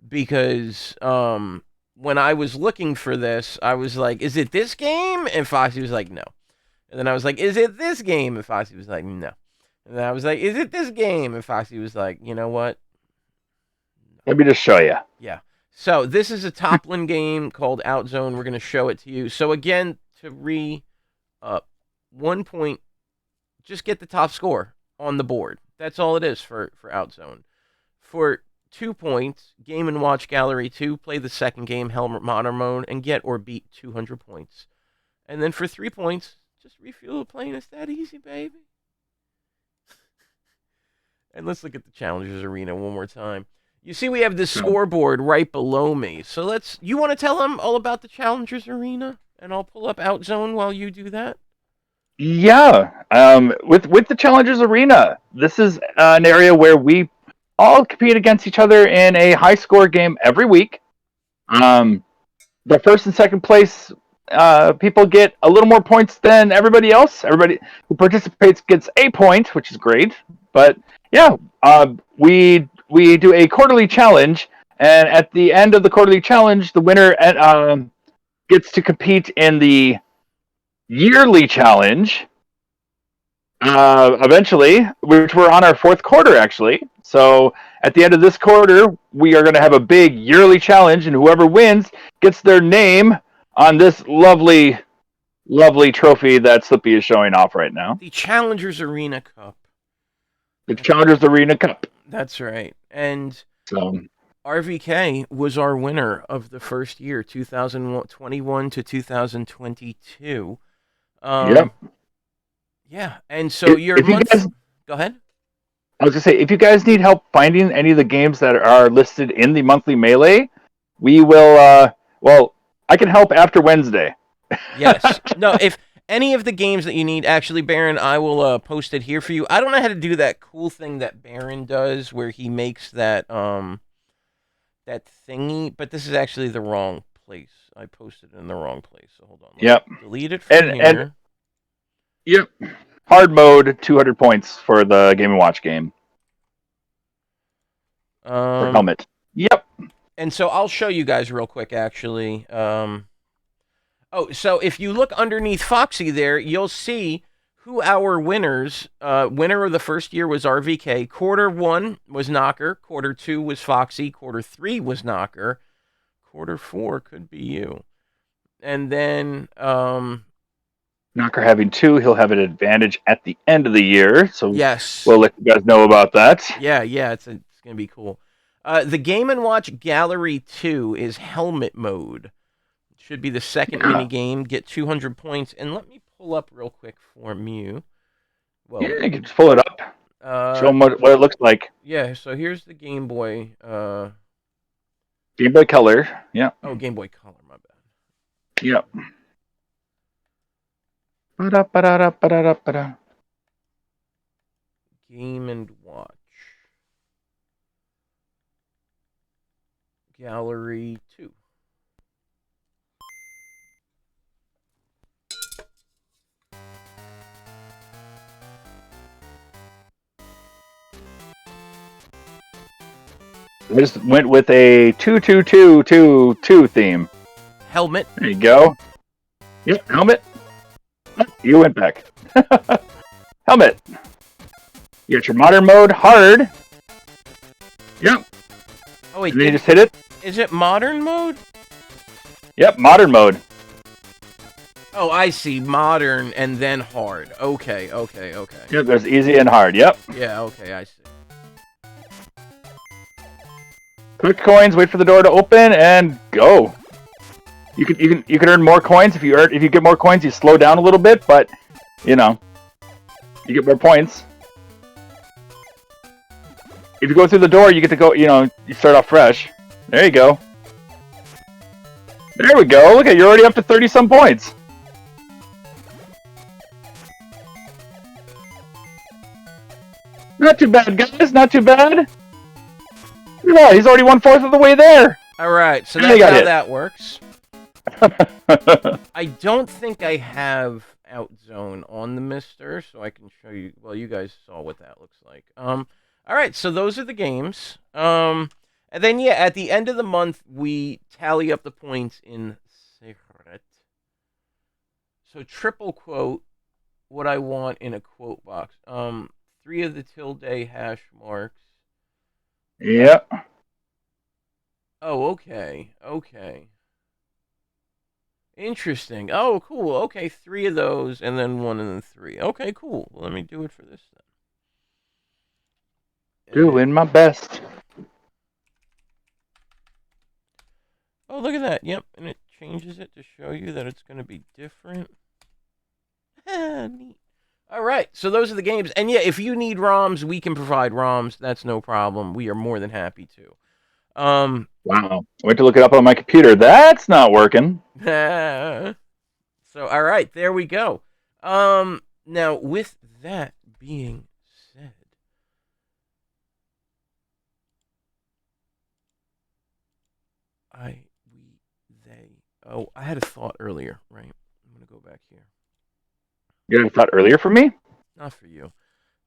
Because when I was looking for this, I was like, is it this game? And Foxy was like, no. And then I was like, is it this game? And Foxy was like, no. And I was like, "Is it this game?" And Foxy was like, "You know what? Let me just show you. Yeah." So this is a Toplin game called Outzone. We're gonna show it to you. So again, to up 1 point, just get the top score on the board. That's all it is for Outzone. For 2 points, Game and Watch Gallery 2, play the second game, Helmet Modern Mode, and get or beat 200 points. And then for 3 points, just refuel the plane. It's that easy, baby. And let's look at the Challengers Arena one more time. You see we have this scoreboard right below me. So you want to tell them all about the Challengers Arena? And I'll pull up Outzone while you do that. Yeah. With the Challengers Arena, this is an area where we all compete against each other in a high score game every week. The first and second place people get a little more points than everybody else. Everybody who participates gets a point, which is great. But yeah, we do a quarterly challenge, and at the end of the quarterly challenge, the winner gets to compete in the yearly challenge. Eventually, which we're on our fourth quarter actually. So at the end of this quarter, we are going to have a big yearly challenge, and whoever wins gets their name on this lovely, lovely trophy that Slippy is showing off right now. The Challengers Arena Cup. The Challengers Arena Cup. That's right. And So RVK was our winner of the first year, 2021 to 2022. Yep. Yeah, and so your month... Go ahead. I was going to say, if you guys need help finding any of the games that are listed in the monthly melee, we will, I can help after Wednesday. Yes. No, if any of the games that you need, actually, Baron, I will post it here for you. I don't know how to do that cool thing that Baron does where he makes that that thingy, but this is actually the wrong place. I posted it in the wrong place, so hold on. Yep. Delete it from here. Yep. Hard mode, 200 points for the Game & Watch game. For helmet. Yep. And so I'll show you guys real quick, actually. So if you look underneath Foxy there, you'll see who our winners. Winner of the first year was RVK. Quarter 1 was Knocker. Quarter 2 was Foxy. Quarter 3 was Knocker. Quarter 4 could be you. And then... Knocker having 2, he'll have an advantage at the end of the year. So yes, we'll let you guys know about that. Yeah, it's going to be cool. The Game & Watch Gallery 2 is Helmet Mode. It should be the second mini game. Get 200 points. And let me pull up real quick for you. Well, yeah, you can just pull it up. Show them what it looks like. Yeah, so here's the Game Boy. Game Boy Color. Yeah. Oh, Game Boy Color, my bad. Yep. Ba-da-ba-da-da-ba-da-da-ba-da. Game & Watch Gallery 2. I just went with a 2-2-2-2-2 theme. Helmet. There you go. Yep, helmet. Oh, you went back. Helmet. You got your modern mode, hard. Yep. Oh wait, and then you just hit it. Is it modern mode? Yep, modern mode. Oh, I see. Modern and then hard. Okay. Yep, there's easy and hard. Yep. Yeah, okay, I see. Click coins, wait for the door to open, and go. You can earn more coins if you get more coins. You slow down a little bit, but you get more points. If you go through the door, you get to go. You start off fresh. There you go. There we go. Look at you're already up to 30-some points. Not too bad, guys. Not too bad. Yeah, he's already 1/4 of the way there. All right, so that's how that works. I don't think I have Outzone on the Mister, so I can show you. Well, you guys saw what that looks like. All right, so those are the games. And then at the end of the month we tally up the points in Secret. So triple quote what I want in a quote box. 3 of the tilde hash marks. Yep. Oh, okay. Okay. Interesting. Oh, cool. Okay, 3 of those, and then 1 and then 3. Okay, cool. Let me do it for this then. Doing my best. Oh, look at that. Yep, and it changes it to show you that it's going to be different. Neat. All right, so those are the games. And yeah, if you need ROMs, we can provide ROMs. That's no problem. We are more than happy to. Wow. I went to look it up on my computer. That's not working. So, all right, there we go. Now, with that being said, I had a thought earlier, right? I'm going to go back here. You had a thought earlier for me? Not for you.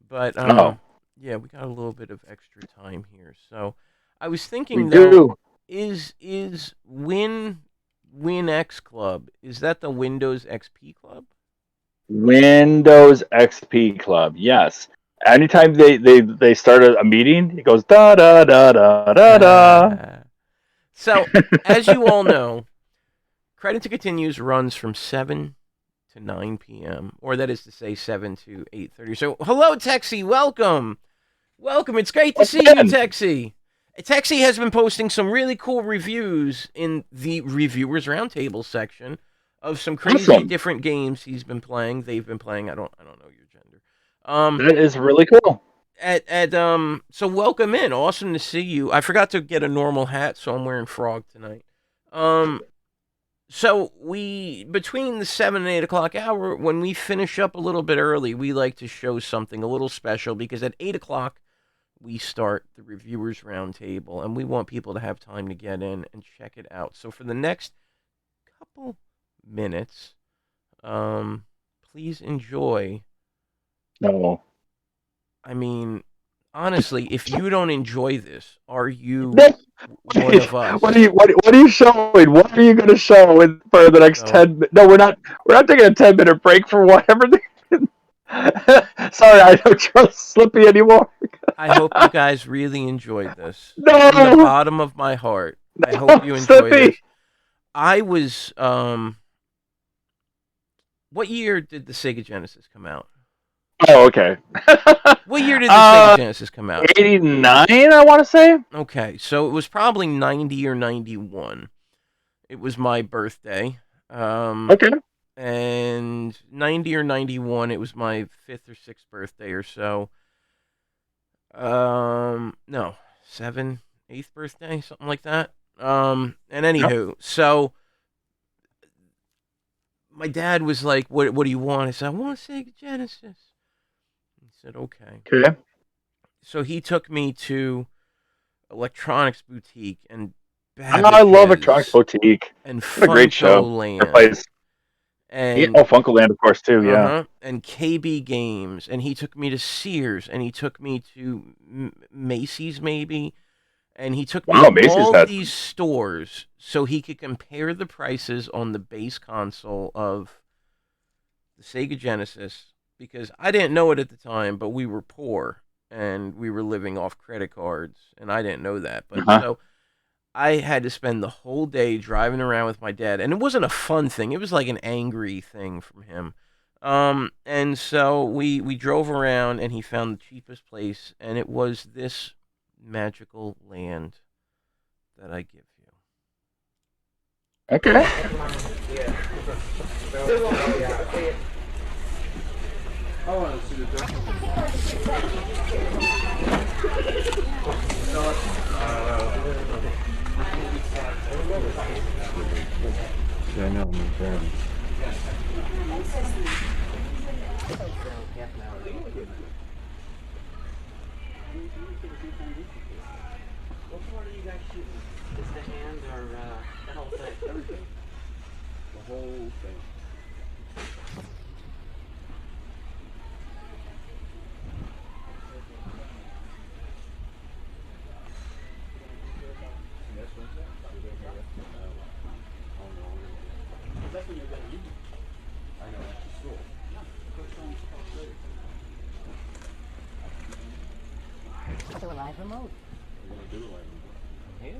But, Oh. yeah, we got a little bit of extra time here. So, I was We thinking, though, do. is WinX Club, is that the Windows XP Club? Windows XP Club, yes. Anytime they start a meeting, it goes da da da da da da. So, as you all know, Credit to Continues runs from 7 to 9 p.m., or that is to say 7 to 8:30. So, hello, Texie, welcome. Welcome, it's great to see you, Texie. Texie has been posting some really cool reviews in the Reviewers Roundtable section of some crazy different games he's been playing. They've been playing. I don't know your gender. That is really cool. So welcome in. Awesome to see you. I forgot to get a normal hat, so I'm wearing frog tonight. So we between the 7 and 8 o'clock hour, when we finish up a little bit early, we like to show something a little special because at 8 o'clock we start the Reviewers Roundtable, and we want people to have time to get in and check it out. So for the next couple minutes, please enjoy. No. I mean, honestly, if you don't enjoy this, are you one of us? What are you showing? What are you going to show for the next 10 minutes? No, we're not taking a 10-minute break for whatever. Sorry, I don't trust Slippy anymore. I hope you guys really enjoyed this. No! From the bottom of my heart, I hope you enjoyed this. I was, what year did the Sega Genesis come out? Oh, okay. What year did the Sega Genesis come out? 89, I want to say. Okay, so it was probably 90 or 91. It was my birthday. Okay. And 90 or 91, it was my 5th or 6th birthday or so. No, 7th, 8th birthday, something like that. And anywho, so my dad was like, what do you want? I said, I want a Sega Genesis. He said, okay. Okay. So he took me to Electronics Boutique and I love Electronics Boutique. And what a great show. Land. And Funkoland, of course, too. Yeah. And KB Games, and he took me to Sears, and he took me to Macy's, maybe, and he took me to all these stores so he could compare the prices on the base console of the Sega Genesis, because I didn't know it at the time, but we were poor and we were living off credit cards, and I didn't know that, but so I had to spend the whole day driving around with my dad, and it wasn't a fun thing. It was like an angry thing from him. And so we drove around, and he found the cheapest place, and it was this magical land that I give you. Okay. I know, my friend. What part are you guys shooting? Just the hand or the whole thing? Everything. The whole thing. live remote. We're gonna do it like Here?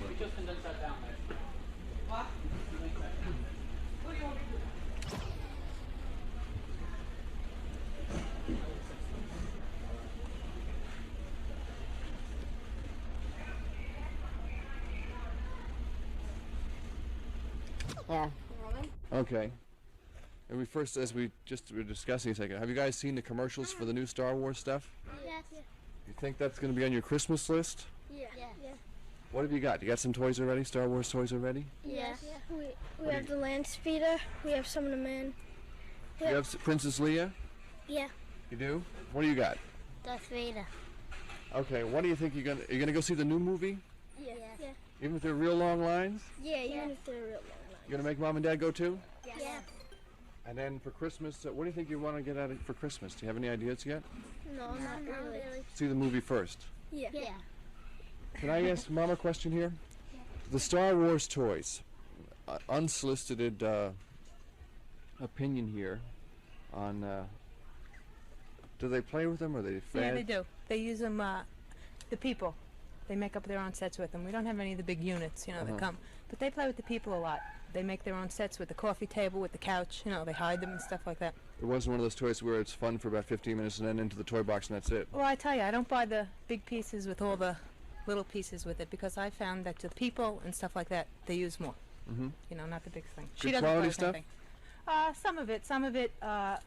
we We just condensed that down there. What? What do you want me to do? Yeah. Okay. And we first, as we just were discussing a second, have you guys seen the commercials for the new Star Wars stuff? Yes. You think that's going to be on your Christmas list? Yeah. What have you got? You got some toys already? Star Wars toys already? Yes. We have the land speeder. We have some of the men. You have Princess Leia? Yeah. You do? What do you got? Darth Vader. Okay. What do you think are you gonna go see the new movie? Yeah. Even if they're real long lines? Yeah. Even if they're real long. You gonna make Mom and Dad go too? Yeah. And then for Christmas, what do you think you want to get out of for Christmas? Do you have any ideas yet? No, not really. See the movie first. Yeah. Can I ask Mom a question here? The Star Wars toys, unsolicited opinion here on, do they play with them or are they fed? Yeah, they do. They use them, the people. They make up their own sets with them. We don't have any of the big units, that come. But they play with the people a lot. They make their own sets with the coffee table, with the couch, they hide them and stuff like that. It wasn't one of those toys where it's fun for about 15 minutes and then into the toy box and that's it. Well, I tell you, I don't buy the big pieces with all the little pieces with it because I found that the people and stuff like that, they use more. Not the big thing. She Good doesn't play quality with stuff? anything. Some of it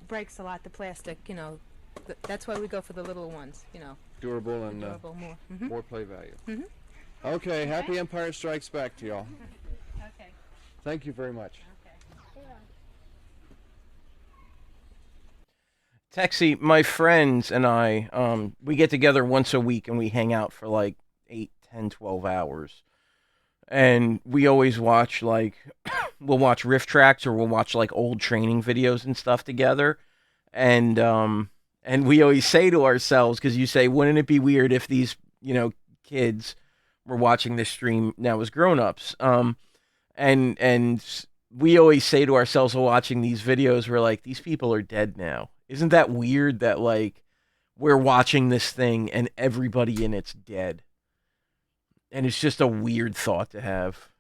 breaks a lot, the plastic, that's why we go for the little ones, Durable and durable more. more play value. Okay, happy Empire Strikes Back to y'all. Okay. Thank you very much. Texie, my friends and I, we get together once a week and we hang out for like 8, 10, 12 hours. And we always watch we'll watch riff tracks or we'll watch like old training videos and stuff together. And we always say to ourselves, because you say, wouldn't it be weird if these, kids were watching this stream now as grown-ups? And we always say to ourselves while watching these videos, we're like, these people are dead now. Isn't that weird that, we're watching this thing and everybody in it's dead? And it's just a weird thought to have.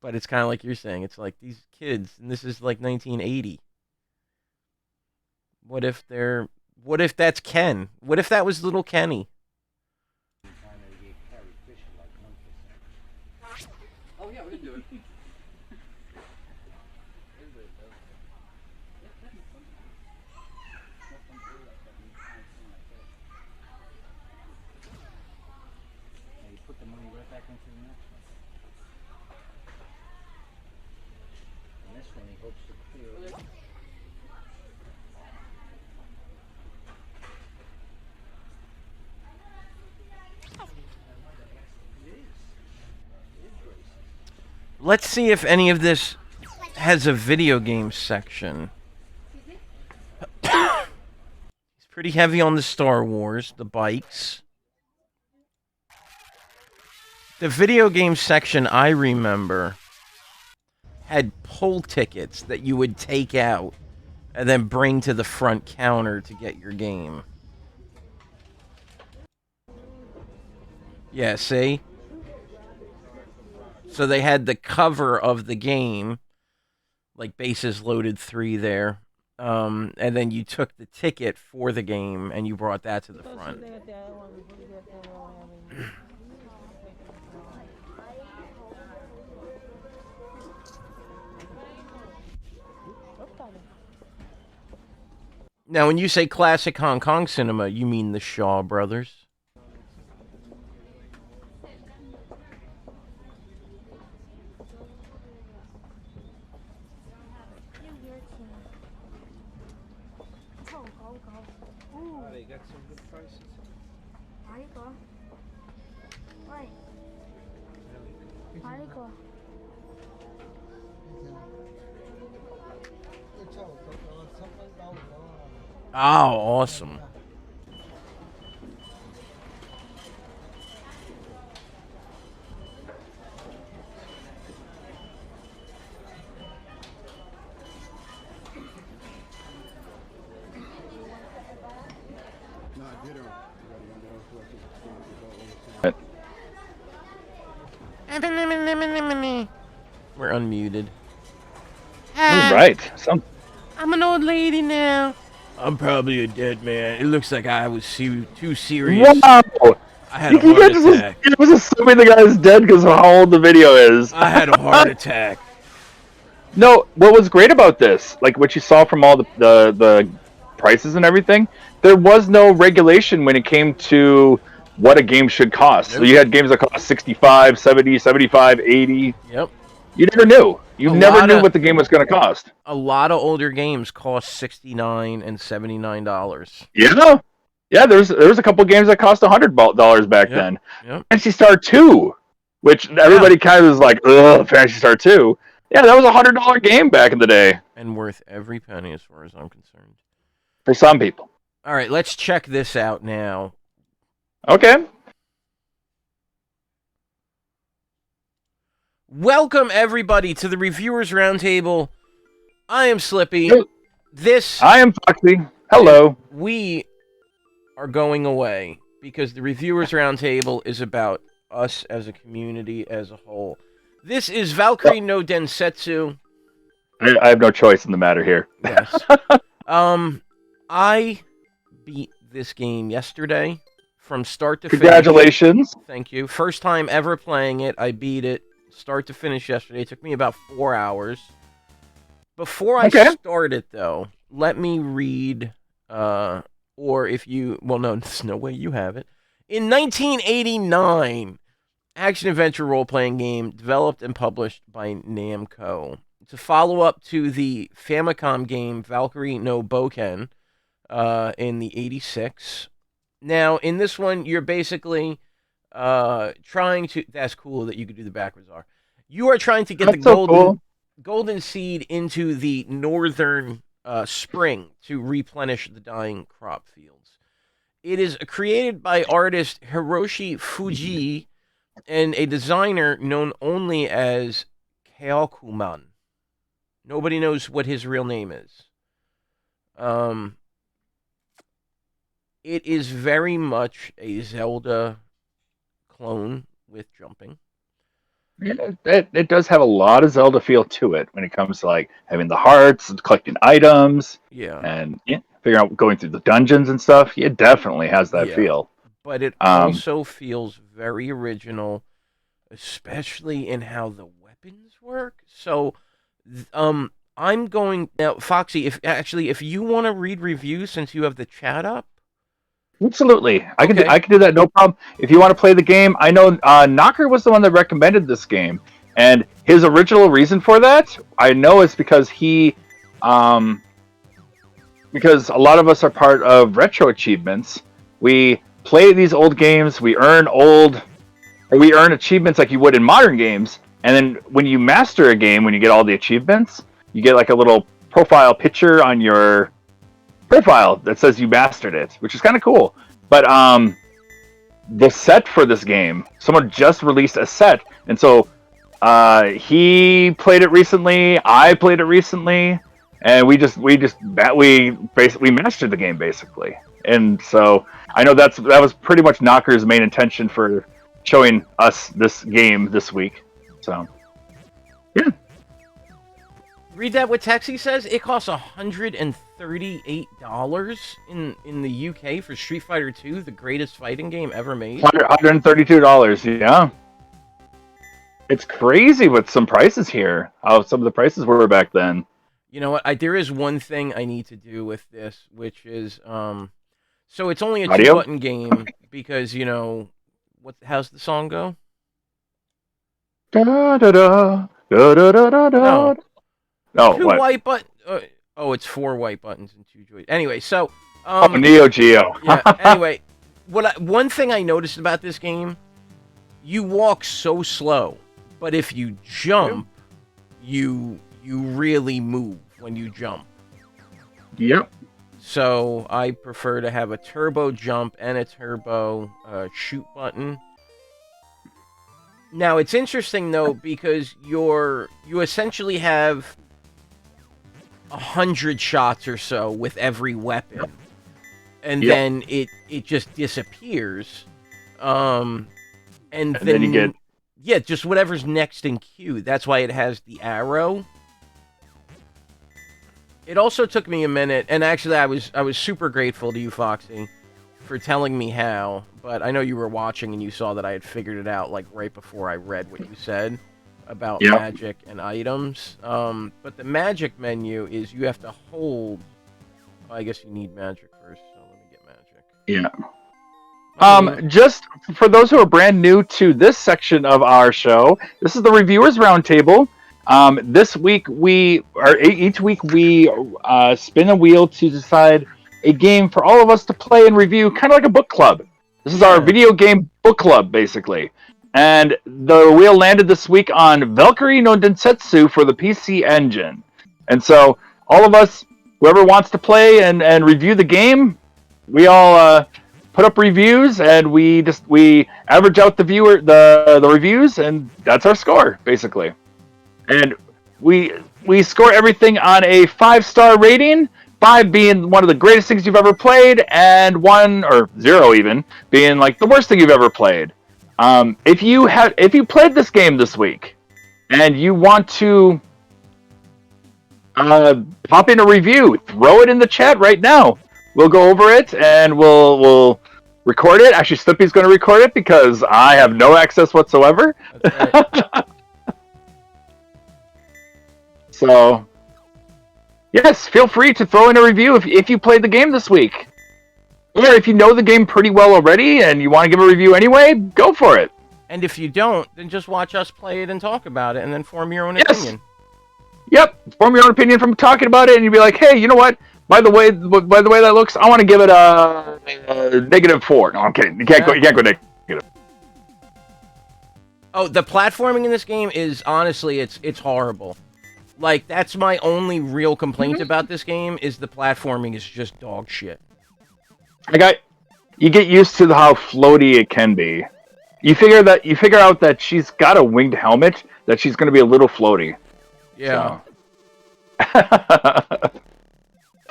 But it's kind of like you're saying. It's like these kids, and this is like 1980. What if that's Ken? What if that was little Kenny? Oh yeah, we can do it. You put the money right back into the next one. And this one he hopes to clear. Let's see if any of this has a video game section. He's pretty heavy on the Star Wars, the bikes. The video game section, I remember, had pull tickets that you would take out and then bring to the front counter to get your game. Yeah, see? So they had the cover of the game, like Bases Loaded 3 there, and then you took the ticket for the game and you brought that to the front. Now, when you say classic Hong Kong cinema, you mean the Shaw Brothers? They got some good prices. Oh, awesome. We're unmuted. All right. I'm an old lady now. I'm probably a dead man. It looks like I was too serious. Wow. I had a heart attack. He was assuming the guy is dead because of how old the video is. I had a heart attack. No, what was great about this, like what you saw from all the prices and everything, there was no regulation when it came to what a game should cost. So you had games that cost 65, 70, 75, 80. Yep. You never knew. You never knew what the game was going to cost. A lot of older games cost $69 and $79. Yeah. Yeah, there was a couple games that cost $100 back then. Yep. Fantasy Star 2, which everybody kind of was like, ugh, Fantasy Star 2. Yeah, that was a $100 game back in the day. And worth every penny as far as I'm concerned. For some people. All right, let's check this out now. Okay. Welcome, everybody, to the Reviewers Roundtable. I am Slippy. I am Foxy. Hello. We are going away because the Reviewers Roundtable is about us as a community as a whole. This is Valkyrie no Densetsu. I have no choice in the matter here. Yes. I beat this game yesterday from start to finish. Congratulations. Thank you. First time ever playing it. I beat it start to finish yesterday. It took me about 4 hours. Before I start it, though, let me read, or if you, well, no, there's no way you have it. In 1989, action-adventure role-playing game developed and published by Namco. It's a follow-up to the Famicom game Valkyrie no Boken in the 86. Now, in this one, you're basically trying to... That's cool that you could do the backwards R. You are trying to get golden seed into the northern spring to replenish the dying crop fields. It is created by artist Hiroshi Fuji and a designer known only as Kaokuman. Nobody knows what his real name is. It is very much a Zelda clone with jumping. Yeah, it does have a lot of Zelda feel to it when it comes to like having the hearts and collecting items. Yeah. And figuring out going through the dungeons and stuff. It definitely has that feel. But it also feels very original, especially in how the weapons work. So, I'm going now, Foxy. If you want to read reviews, since you have the chat up. Absolutely, I can do that, no problem. If you want to play the game, I know Knocker was the one that recommended this game, and his original reason for that, I know, is because because a lot of us are part of retro achievements. We play these old games, we earn achievements like you would in modern games, and then when you master a game, when you get all the achievements, you get like a little profile picture on your profile that says you mastered it, which is kind of cool. But the set for this game, someone just released a set, and so he played it recently, I played it recently, and we basically mastered the game basically. And so I know that was pretty much Knocker's main intention for showing us this game this week. So yeah. Read that what Taxi says. It costs $138 in the UK for Street Fighter 2, the greatest fighting game ever made. $132, yeah. It's crazy with some prices here. How some of the prices were back then. You know what? There is one thing I need to do with this, which is so it's only a 2-button game because how's the song go? Da da da da da da da da. No, two white buttons. It's 4 white buttons and 2 joys. Anyway, so Neo Geo. Yeah. Anyway, one thing I noticed about this game, you walk so slow, but if you jump, you really move when you jump. Yep. So I prefer to have a turbo jump and a turbo shoot button. Now it's interesting though because you essentially have 100 shots or so with every weapon. and Yep. then it just disappears. And then you get just whatever's next in queue. That's why it has the arrow. It also took me a minute, and actually I was super grateful to you, Foxy, for telling me how. But I know you were watching and you saw that I had figured it out like right before I read what you said about Yep. magic and items. But the magic menu is you have to hold. Well, I guess you need magic first, so let me get magic. Yeah. Just for those who are brand new to this section of our show, this is the Reviewers Roundtable. This week each week we spin a wheel to decide a game for all of us to play and review, kind of like a book club. This is our video game book club, basically. And the wheel landed this week on Valkyrie no Densetsu for the PC Engine. And so all of us, whoever wants to play and review the game, we all put up reviews, and we average out the reviews, and that's our score, basically. And we score everything on a 5-star rating, 5 being one of the greatest things you've ever played, and 1 or 0 even being like the worst thing you've ever played. If you played this game this week and you want to pop in a review, throw it in the chat right now. We'll go over it and we'll record it. Actually, Slippy's going to record it because I have no access whatsoever. That's right. So, yes, feel free to throw in a review if you played the game this week. Or if you know the game pretty well already and you want to give a review anyway, go for it. And if you don't, then just watch us play it and talk about it, and then form your own opinion. Yep, form your own opinion from talking about it, and you'll be like, hey, you know what? By the way that looks, I want to give it a -4. No, I'm kidding. You can't go negative. Oh, the platforming in this game is honestly, it's horrible. Like, that's my only real complaint about this game, is the platforming is just dog shit. You get used to how floaty it can be. You figure out that she's got a winged helmet, that she's going to be a little floaty. Yeah. So.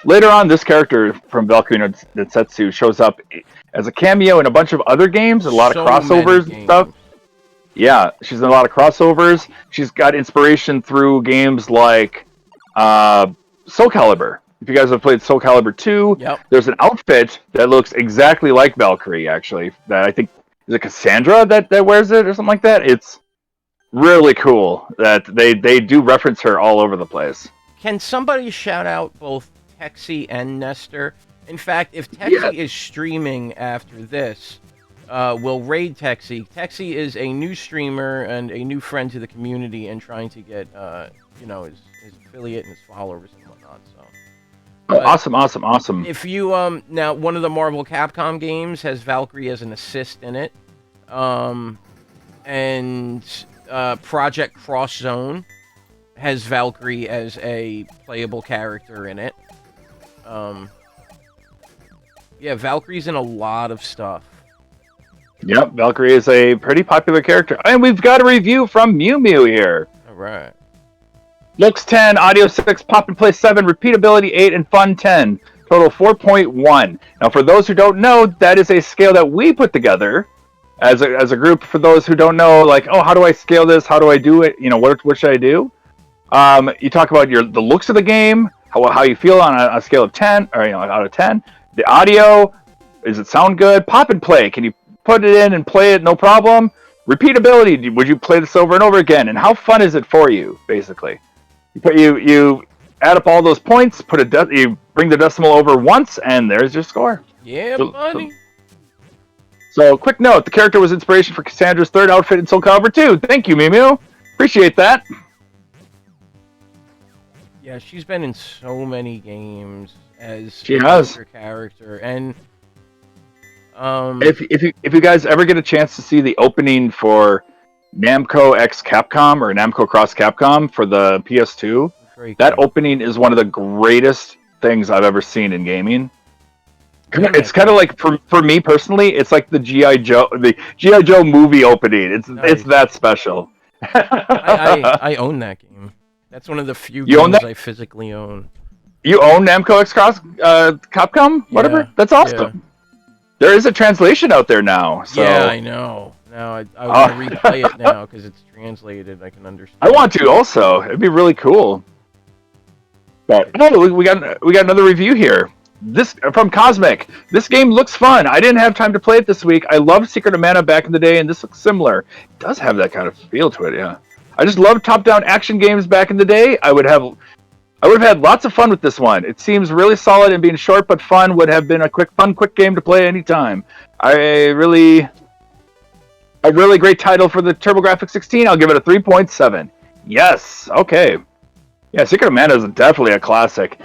Later on, this character from Valkyrie no Densetsu shows up as a cameo in a bunch of other games, a lot of crossovers and stuff. Yeah, she's in a lot of crossovers. She's got inspiration through games like Soul Calibur. If you guys have played Soul Calibur 2, there's an outfit that looks exactly like Valkyrie, actually. That I think, is it Cassandra that wears it or something like that? It's really cool that they do reference her all over the place. Can somebody shout out both Texie and Nestor? In fact, if Texie is streaming after this, we'll raid Texie. Texie is a new streamer and a new friend to the community and trying to get, his affiliate and his followers and whatnot. So. Oh, awesome. If you, now, one of the Marvel Capcom games has Valkyrie as an assist in it. And Project Cross Zone has Valkyrie as a playable character in it. Valkyrie's in a lot of stuff. Yep, Valkyrie is a pretty popular character. And we've got a review from Mew Mew here. Alright. Looks 10, audio 6, pop and play 7, repeatability 8, and fun 10. Total 4.1. Now, for those who don't know, that is a scale that we put together as a group. For those who don't know, like, oh, how do I scale this? How do I do it? You know, what should I do? You talk about the looks of the game, how you feel on a scale of 10, or out of 10. The audio, does it sound good? Pop and play. Can you put it in and play it no problem? Repeatability, would you play this over and over again? And how fun is it for you, basically? You add up all those points, you bring the decimal over once, and there's your score. Yeah, buddy. So, quick note, the character was inspiration for Cassandra's third outfit in Soul Calibur 2. Thank you, Mimu. Appreciate that. Yeah, she's been in so many games as her character, and if you guys ever get a chance to see the opening for Namco X Capcom or Namco Cross Capcom for the PS2, that opening is one of the greatest things I've ever seen in gaming. It's kind of like, for me personally, it's like the G.I. Joe movie opening. It's that special. I own that game. That's one of the few games I physically own. You own Namco X Cross, Capcom, whatever. Yeah, That's awesome. There is a translation out there now. So. Yeah, I know. Now I want to replay it now because it's translated. I can understand. I want to also. It'd be really cool. But we got another review here. This from Cosmic. This game looks fun. I didn't have time to play it this week. I loved Secret of Mana back in the day, and this looks similar. It does have that kind of feel to it, yeah. I just loved top-down action games back in the day. I would have had lots of fun with this one. It seems really solid, and being short but fun would have been a quick game to play anytime. A really great title for the TurboGrafx 16. I'll give it a 3.7. Yes. Okay. Yeah, Secret of Mana is definitely a classic.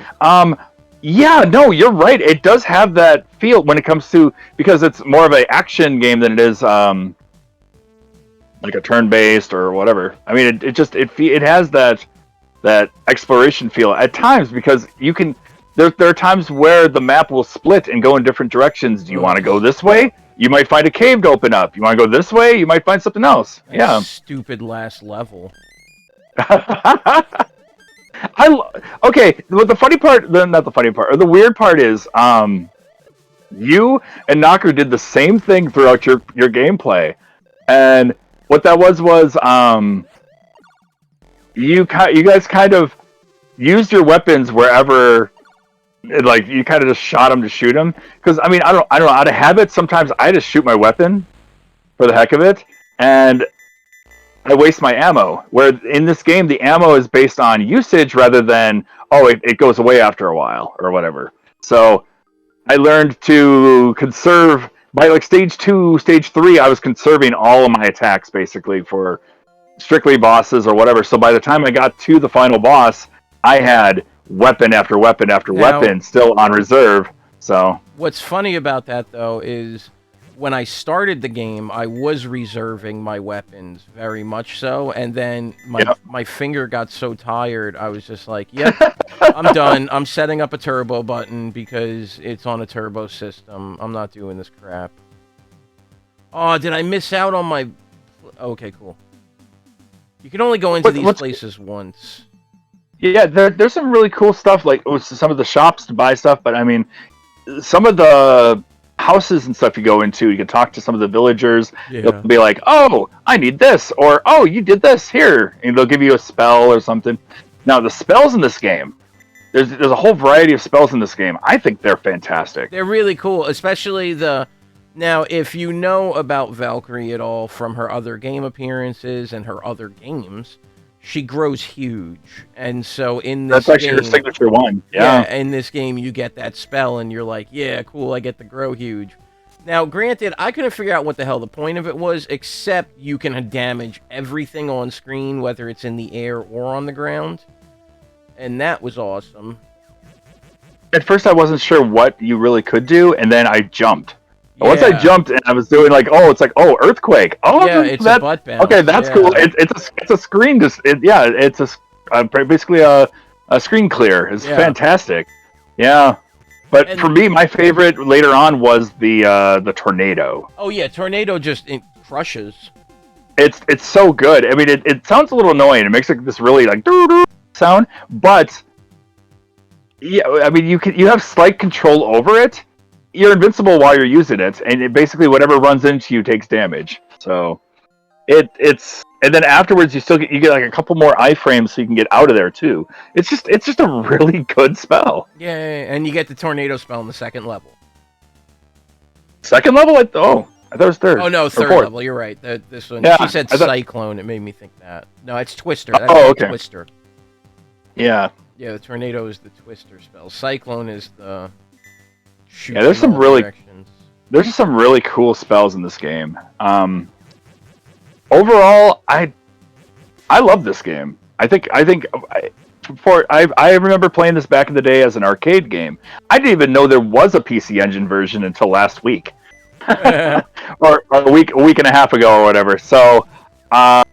Yeah, no, you're right. It does have that feel when it comes to, because it's more of an action game than it is like a turn-based or whatever. I mean, it has that exploration feel at times, because you can. There are times where the map will split and go in different directions. Do you want to go this way? You might find a cave to open up. You want to go this way? You might find something else. Yeah. Stupid last level. Okay, but the funny part, not the funny part, or the weird part is, you and Knocker did the same thing throughout your gameplay, and what that was you guys kind of used your weapons wherever, like you kind of just shot them to shoot them. Because I mean, I don't know, out of habit, sometimes I just shoot my weapon for the heck of it, and I waste my ammo. Where in this game, the ammo is based on usage rather than, it goes away after a while or whatever. So I learned to conserve. By like stage 2, stage 3, I was conserving all of my attacks basically for strictly bosses or whatever. So by the time I got to the final boss, I had weapon after weapon after weapon still on reserve. So what's funny about that though is, when I started the game, I was reserving my weapons very much so, and then my finger got so tired, I was just like, yep, I'm done. I'm setting up a turbo button because it's on a turbo system. I'm not doing this crap. Oh, did I miss out on my... Okay, cool. You can only go into these places once. Yeah, there's some really cool stuff, like some of the shops to buy stuff, but I mean, some of the houses and stuff you go into, you can talk to some of the villagers. They'll be like, oh, I need this, or oh, you did this here, and they'll give you a spell or something. Now the spells in this game, there's a whole variety of spells in this game. I think they're fantastic. They're really cool, especially now if you know about Valkyrie at all from her other game appearances and her other games, she grows huge, and so in this that's actually her signature one. Yeah, in this game you get that spell, and you're like, yeah, cool, I get to grow huge. Now, granted, I couldn't figure out what the hell the point of it was, except you can damage everything on screen, whether it's in the air or on the ground, and that was awesome. At first, I wasn't sure what you really could do, and then I jumped. Once I jumped and I was doing like, it's earthquake. Oh, yeah, it's a butt bounce. Okay, that's cool. It's a screen. It's basically a screen clear. It's fantastic. Yeah, but for me, my favorite later on was the tornado. Oh yeah, tornado it crushes. It's so good. I mean, it sounds a little annoying. It makes like this really like doo-doo sound, but yeah, I mean, you have slight control over it. You're invincible while you're using it, and basically whatever runs into you takes damage. So it's and then afterwards you get like a couple more iframes so you can get out of there too. It's just a really good spell. Yeah, and you get the tornado spell in the second level. Second level? I thought it was third. Oh no, third level. You're right. This one. Yeah, she said cyclone. It made me think that. No, it's Twister. That's okay. Twister. Yeah. Yeah, the tornado is the Twister spell. Cyclone is the... Yeah, there's some just some really cool spells in this game. Overall, I love this game. I remember playing this back in the day as an arcade game. I didn't even know there was a PC Engine version until last week, or a week and a half ago or whatever. So I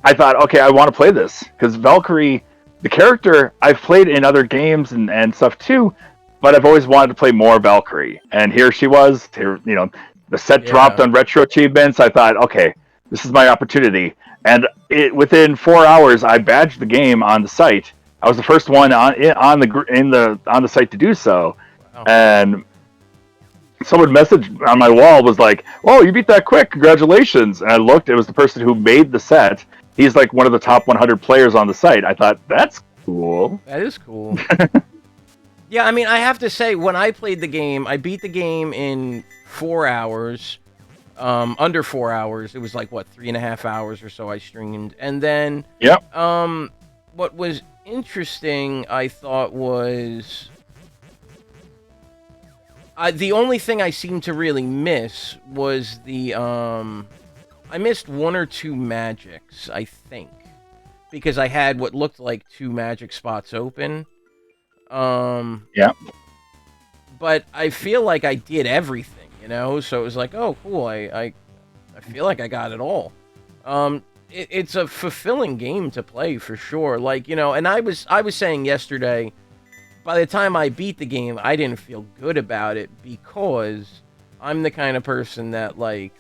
thought, okay, I want to play this because Valkyrie, the character, I've played in other games and stuff too. But I've always wanted to play more Valkyrie, and here she was. Here, the set dropped on retro achievements. I thought, okay, this is my opportunity. And within 4 hours, I badged the game on the site, I was the first one on the site to do so, Wow. and someone messaged on my wall was like, "Oh, you beat that quick! Congratulations!" And I looked; it was the person who made the set. He's like one of the top 100 players on the site. I thought that's cool. That is cool. Yeah, I mean, I have to say, when I played the game, I beat the game in 4 hours. Under 4 hours. It was like, what, 3.5 hours or so I streamed. And then, Yep. what was interesting, I thought, was... the only thing I seemed to really miss was the, I missed 1 or 2 magics, I think. Because I had what looked like 2 magic spots open. Yeah. But I feel like I did everything, you know? So it was like, oh, cool, I feel like I got it all. It's a fulfilling game to play, for sure. Like, you know, and I was saying yesterday, by the time I beat the game, I didn't feel good about it because I'm the kind of person that, like,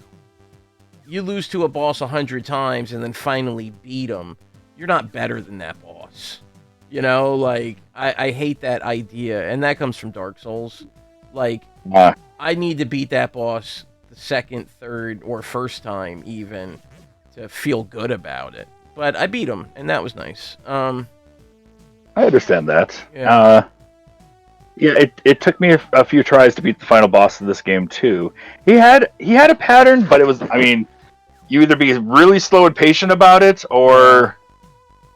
you lose to a boss 100 times and then finally beat him. You're not better than that boss. You know, like, I hate that idea, and that comes from Dark Souls. Like, I need to beat that boss the second, third, or first time, even, to feel good about it. But I beat him, and that was nice. I understand that. Yeah. It took me a few tries to beat the final boss of this game, too. He had a pattern, but it was, I mean, you either be really slow and patient about it, or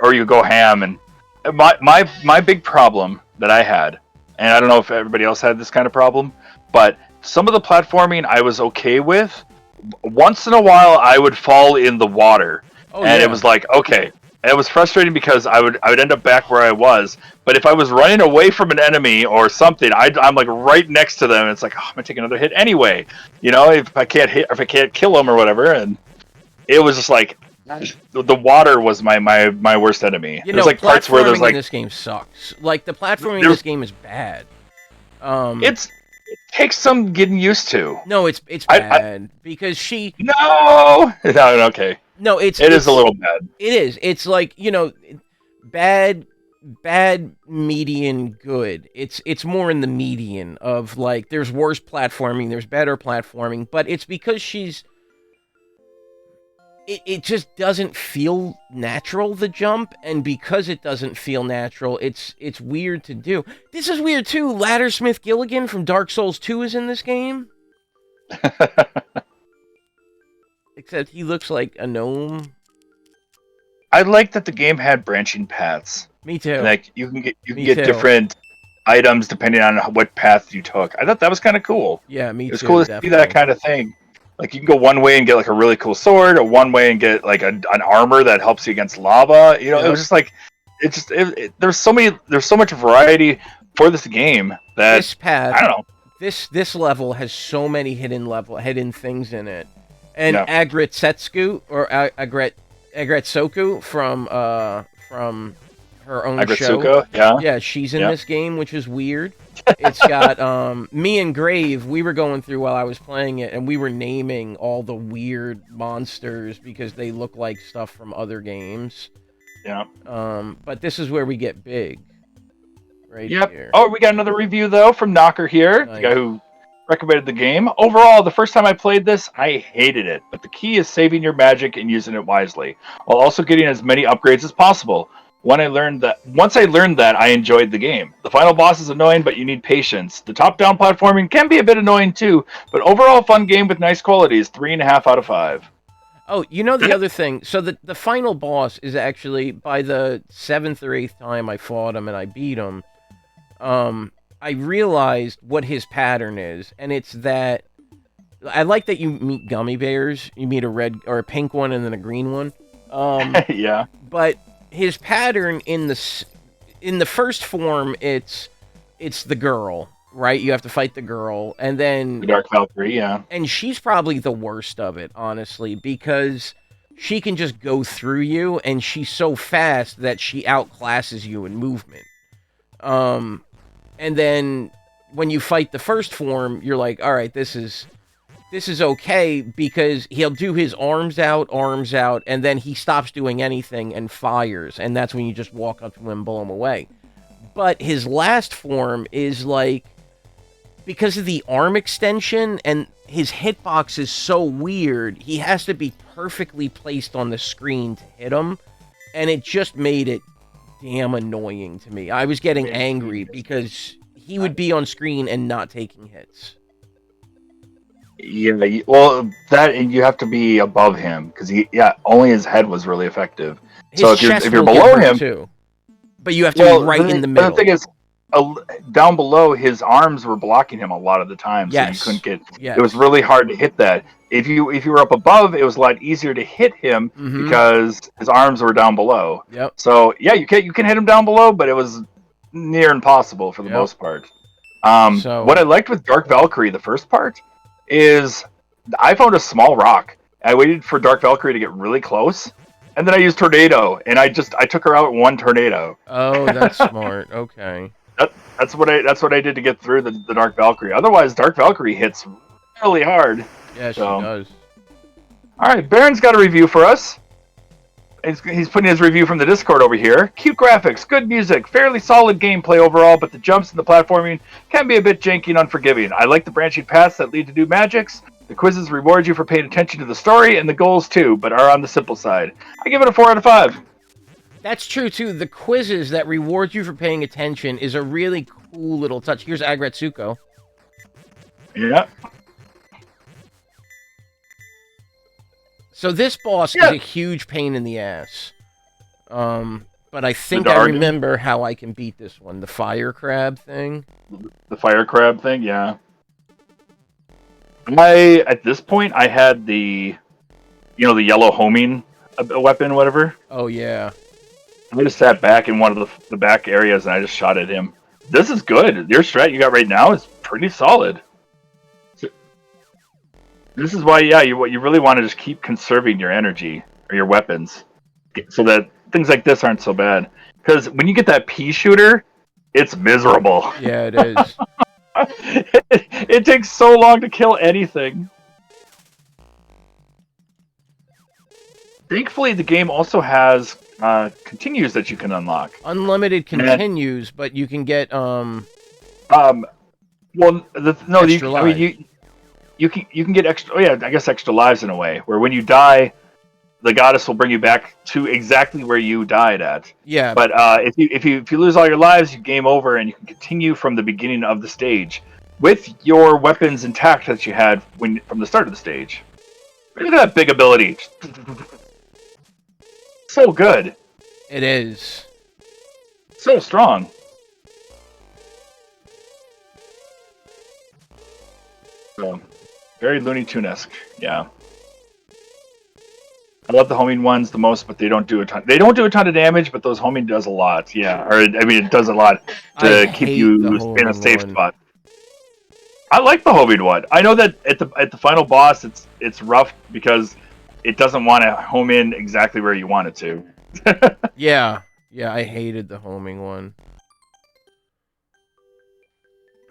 you go ham. And my big problem that I had, and I don't know if everybody else had this kind of problem, but some of the platforming I was okay with. Once in a while, I would fall in the water, and it was like, okay. And it was frustrating because I would end up back where I was, but if I was running away from an enemy or something, I'm like right next to them. And it's like, oh, I'm gonna take another hit anyway, you know, if I can't kill them or whatever. And it was just like, the water was my worst enemy. You There's know, like parts where there's like, in this game sucks. Like, the platforming in this game is bad. it takes some getting used to. No, it's bad because she. No, okay. No, it is a little bad. It is. It's like, you know, bad, median, good. It's more in the median of, like, there's worse platforming, there's better platforming, but it's because she's. It just doesn't feel natural, the jump, and because it doesn't feel natural, it's weird to do. This is weird too. Laddersmith Gilligan from Dark Souls 2 is in this game. Except he looks like a gnome. I like that the game had branching paths. Me too. Like, you can get different items depending on what path you took. I thought that was kind of cool. Yeah, me too. It was cool to see that kind of thing. Like, you can go one way and get like a really cool sword, or one way and get like an armor that helps you against lava. You know, It was just like, there's so much variety for this game that this path, I don't know. This level has so many hidden things in it. And Agretsetsu or Agretsuko from her own show. Yeah, she's in this game, which is weird. It's got me and Grave. We were going through while I was playing it, and we were naming all the weird monsters because they look like stuff from other games. Yeah. But this is where we get big. Right here. Oh, we got another review though from Knocker here, the guy who recommended the game. Overall, the first time I played this, I hated it, but the key is saving your magic and using it wisely, while also getting as many upgrades as possible. Once I learned that, I enjoyed the game. The final boss is annoying, but you need patience. The top-down platforming can be a bit annoying too, but overall fun game with nice qualities. 3.5 out of 5. Oh, you know the other thing? So the final boss is actually, by the 7th or 8th time I fought him and I beat him, I realized what his pattern is, and it's that I like that you meet gummy bears. You meet a red or a pink one and then a green one. Yeah. But his pattern in the first form, it's the girl, right? You have to fight the girl, and then the Dark Valkyrie, yeah. And she's probably the worst of it, honestly, because she can just go through you, and she's so fast that she outclasses you in movement. And then when you fight the first form, you're like, all right, this is this is okay because he'll do his arms out, and then he stops doing anything and fires, and that's when you just walk up to him and blow him away. But his last form is like, because of the arm extension and his hitbox is so weird, he has to be perfectly placed on the screen to hit him, and it just made it damn annoying to me. I was getting angry because he would be on screen and not taking hits. Yeah, well, that you have to be above him because only his head was really effective. So if you're below him too, but you have to be right in the middle. The thing is, down below, his arms were blocking him a lot of the time, so you couldn't get. Yes. It was really hard to hit that. If you were up above, it was a lot easier to hit him because his arms were down below. Yep. So yeah, you can hit him down below, but it was near impossible for the most part. What I liked with Dark Valkyrie, the first part, is I found a small rock. I waited for Dark Valkyrie to get really close, and then I used Tornado, and I took her out in one tornado. Oh, that's smart. Okay. That's what I did to get through the Dark Valkyrie. Otherwise, Dark Valkyrie hits really hard. Yeah, she does. All right, Baron's got a review for us. He's putting his review from the Discord over here. Cute graphics, good music, fairly solid gameplay overall, but the jumps and the platforming can be a bit janky and unforgiving. I like the branching paths that lead to new magics. The quizzes reward you for paying attention to the story, and the goals too, but are on the simple side. I give it a 4 out of 5. That's true, too. The quizzes that reward you for paying attention is a really cool little touch. Here's Agretsuko. Yeah. So this boss is a huge pain in the ass. But I think I remember how I can beat this one. The fire crab thing. The fire crab thing, yeah. At this point, I had the yellow homing weapon, whatever. Oh, yeah. I just sat back in one of the back areas and I just shot at him. This is good. Your strat you got right now is pretty solid. This is why, you really want to just keep conserving your energy or your weapons, so that things like this aren't so bad. Because when you get that pea shooter, it's miserable. Yeah, it is. It takes so long to kill anything. Thankfully, the game also has continues that you can unlock. Unlimited continues, but you can get You can get extra. Oh yeah, I guess extra lives in a way. Where when you die, the goddess will bring you back to exactly where you died at. Yeah. But if you lose all your lives, you game over, and you can continue from the beginning of the stage with your weapons intact that you had from the start of the stage. Look at that big ability. So good. It is. So strong. So. Very Looney Tunes-esque, yeah. I love the homing ones the most, but they don't do a ton. They don't do a ton of damage, but those homing does a lot, yeah. Or it does a lot to keep you in a safe spot. I like the homing one. I know that at the final boss, it's rough because it doesn't want to home in exactly where you want it to. Yeah, I hated the homing one.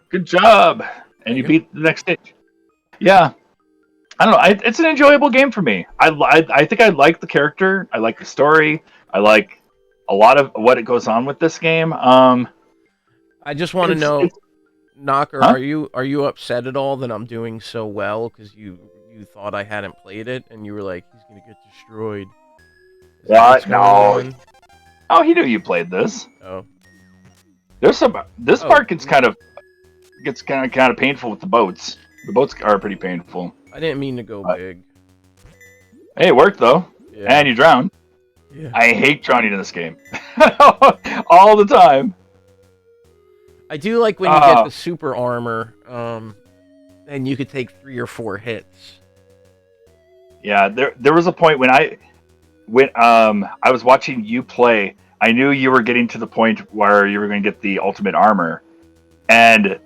Good job, and you beat the next stage. Yeah, I don't know. It's an enjoyable game for me. I think I like the character. I like the story. I like a lot of what it goes on with this game. I just want to know, Knocker, are you upset at all that I'm doing so well because you thought I hadn't played it and you were like, he's gonna get destroyed? What? No. Oh, he knew you played this. Oh. There's some. This part gets kind of painful with the boats. The boats are pretty painful. I didn't mean to go big. Hey, it worked though. Yeah. And you drowned. Yeah. I hate drowning in this game. All the time. I do like when you get the super armor, and you could take 3 or 4 hits. Yeah, there was a point when I was watching you play, I knew you were getting to the point where you were going to get the ultimate armor, and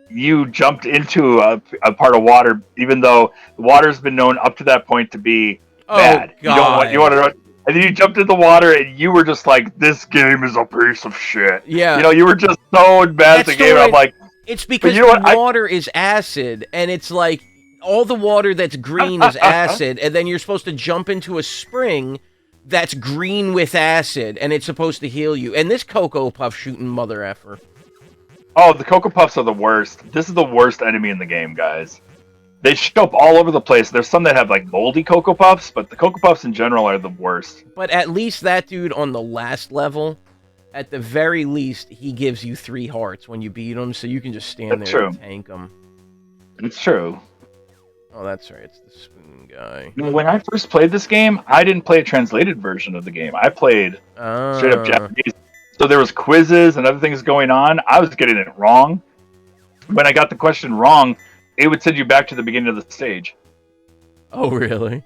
you jumped into a part of water, even though the water's been known up to that point to be bad. God. You want to, and then you jumped in the water, and you were just like, "This game is a piece of shit." Yeah, you were just so bad at the game. I'm like, it's because water is acid, and it's like all the water that's green is acid, and then you're supposed to jump into a spring that's green with acid, and it's supposed to heal you. And this Cocoa Puff shooting mother effer. Oh, the Cocoa Puffs are the worst. This is the worst enemy in the game, guys. They show up all over the place. There's some that have like moldy Cocoa Puffs, but the Cocoa Puffs in general are the worst. But at least that dude on the last level, at the very least, he gives you 3 hearts when you beat him, so you can just stand That's there true. and tank him. It's true. Oh, that's right. It's the spoon guy. When I first played this game, I didn't play a translated version of the game. I played straight up Japanese. So there was quizzes and other things going on. I was getting it wrong. When I got the question wrong, it would send you back to the beginning of the stage. Oh, really?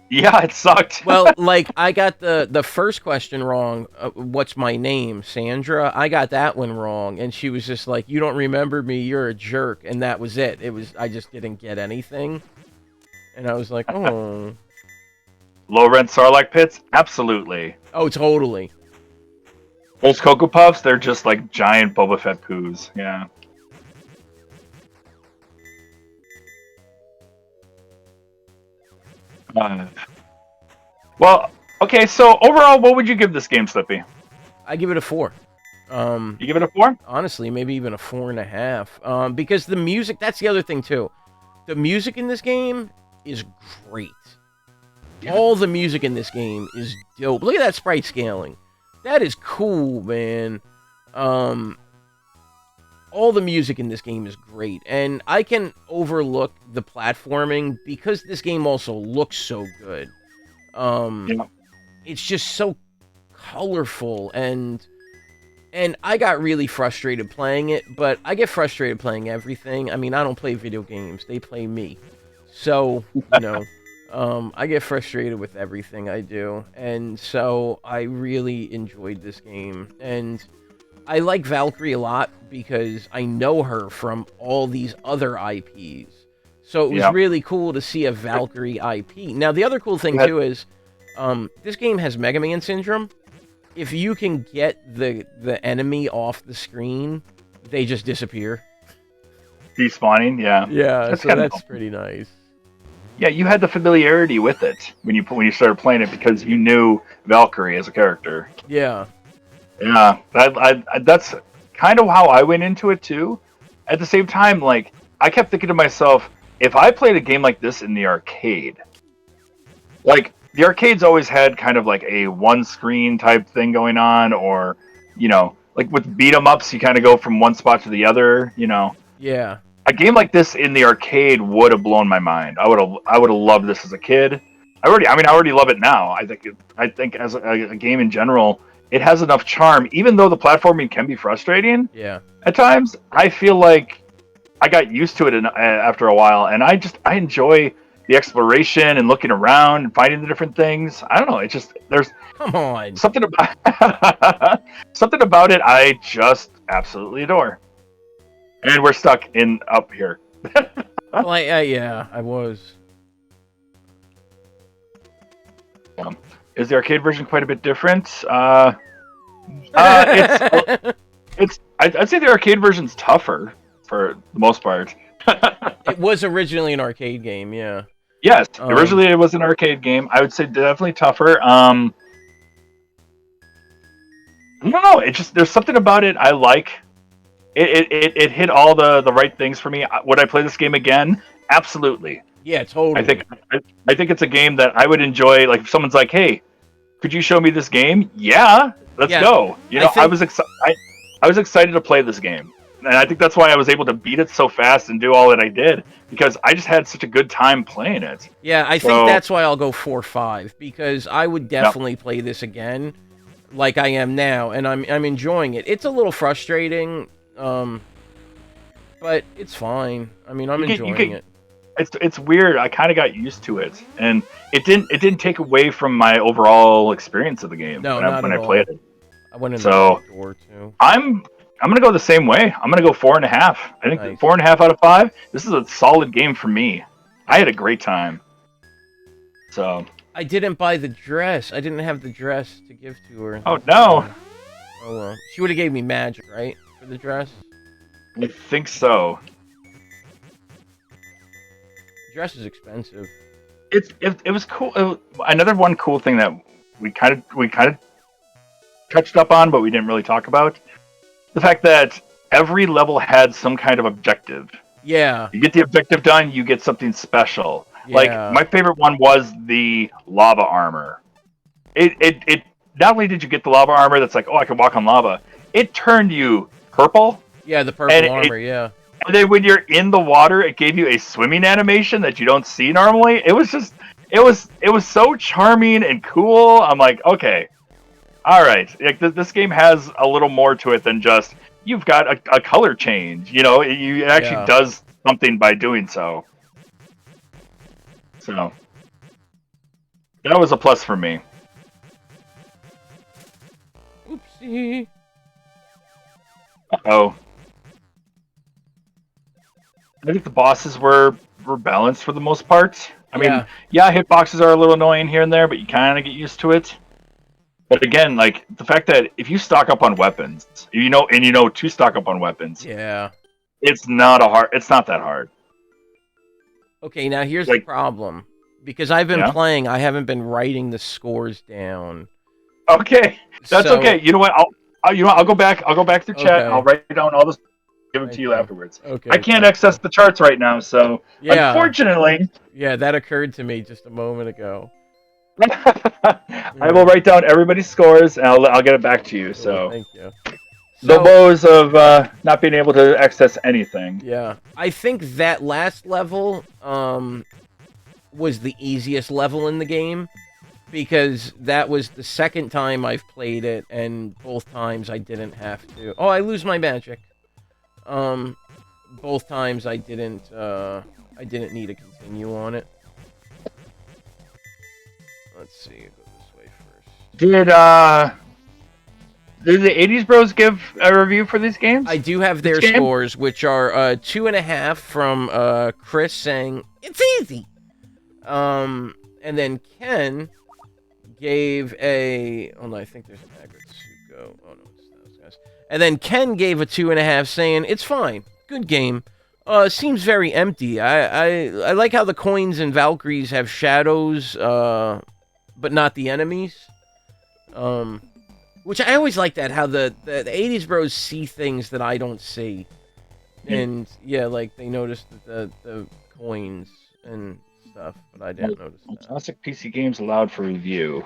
Yeah, it sucked. Well, like, I got the first question wrong. What's my name? Sandra? I got that one wrong. And she was just like, you don't remember me, you're a jerk. And that was it. I just didn't get anything. And I was like, oh. Low rent Sarlacc pits? Absolutely. Oh, totally. Those Cocoa Puffs, they're just like giant Boba Fett poos. Yeah. Well, okay, so overall, what would you give this game, Slippy? I give it a 4. You give it a 4? Honestly, maybe even a 4.5. Because the music, that's the other thing, too. The music in this game is great. Yeah. All the music in this game is dope. Look at that sprite scaling. That is cool, man. All the music in this game is great. And I can overlook the platforming because this game also looks so good. It's just so colorful, and I got really frustrated playing it, but I get frustrated playing everything. I mean, I don't play video games. They play me. So, you know, I get frustrated with everything I do. And so I really enjoyed this game. And I like Valkyrie a lot because I know her from all these other IPs. So it was really cool to see a Valkyrie IP. Now, the other cool thing, too, is this game has Mega Man syndrome. If you can get the enemy off the screen, they just disappear. Despawning, yeah. Yeah, that's pretty nice. Yeah, you had the familiarity with it when you started playing it because you knew Valkyrie as a character. Yeah. Yeah, that's kind of how I went into it, too. At the same time, like, I kept thinking to myself, if I played a game like this in the arcade, like, the arcades always had kind of like a one-screen type thing going on, or, you know, like with beat-em-ups, you kind of go from one spot to the other, you know. Yeah. A game like this in the arcade would have blown my mind. I would have loved this as a kid. I already love it now. I think as a game in general, it has enough charm, even though the platforming can be frustrating. Yeah. At times, I feel like I got used to it after a while, and I enjoy the exploration and looking around and finding the different things. I don't know. It's just there's come on something about something about it I just absolutely adore. And we're stuck in up here. Well, yeah, I was. Is the arcade version quite a bit different? I'd say the arcade version's tougher for the most part. It was originally an arcade game, yeah. Yes, originally it was an arcade game. I would say definitely tougher. I don't know. It just there's something about it I like. It hit all the right things for me. Would I play this game again? Absolutely. Yeah, totally. I think it's a game that I would enjoy. Like if someone's like, "Hey, could you show me this game?" Yeah, let's go. You know, I was excited to play this game. And I think that's why I was able to beat it so fast and do all that I did, because I just had such a good time playing it. Yeah, I think that's why I'll go 4-5, because I would definitely play this again like I am now, and I'm enjoying it. It's a little frustrating, but it's fine. I mean, I'm enjoying it. It's weird. I kind of got used to it, and it didn't take away from my overall experience of the game when I played it. I went in the door too. I'm gonna go the same way. I'm gonna go 4.5. I think 4.5 out of 5. This is a solid game for me. I had a great time. So I didn't buy the dress. I didn't have the dress to give to her. Oh no. Oh well. She would have gave me magic, right, for the dress? I think so. dress is expensive. It was cool. Another one cool thing that we kind of touched up on, but we didn't really talk about, the fact that every level had some kind of objective. Yeah. You get the objective done, you get something special. Yeah. Like my favorite one was the lava armor. It not only did you get the lava armor that's like, oh, I can walk on lava, it turned you purple. Yeah, the purple armor, yeah. And then when you're in the water, it gave you a swimming animation that you don't see normally. It was so charming and cool. I'm like, okay, all right. Like this game has a little more to it than just you've got a color change. You know, it actually does something by doing so. So that was a plus for me. Oopsie. Uh-oh. I think the bosses were balanced for the most part. I mean, hitboxes are a little annoying here and there, but you kind of get used to it. But again, like the fact that if you stock up on weapons, you know to stock up on weapons. Yeah. It's not that hard. Okay, now here's the problem. Because I've been playing, I haven't been writing the scores down. Okay. That's okay. You know what? I'll go back through chat. I'll write down all this, give it to you afterwards. Okay. I can't access the charts right now, so unfortunately. Yeah, that occurred to me just a moment ago. I will write down everybody's scores and I'll get it back to you. So thank you. The woes of not being able to access anything. Yeah, I think that last level was the easiest level in the game because that was the second time I've played it, and both times I didn't have to. Oh, I lose my magic. Both times I didn't need to continue on it. Let's see, go this way first. Did the 80s Bros give a review for these games? I do have their scores, which are 2.5 from Chris saying it's easy. And then Ken gave a. Oh no, I think there's an Agritsuko. Oh no, it's those guys. And then Ken gave a 2.5, saying it's fine, good game. Seems very empty. I like how the coins and Valkyries have shadows, but not the enemies. Which I always like that, how the 80s Bros see things that I don't see. And, like, they noticed the coins and stuff, but I didn't notice that. Classic PC games allowed for review.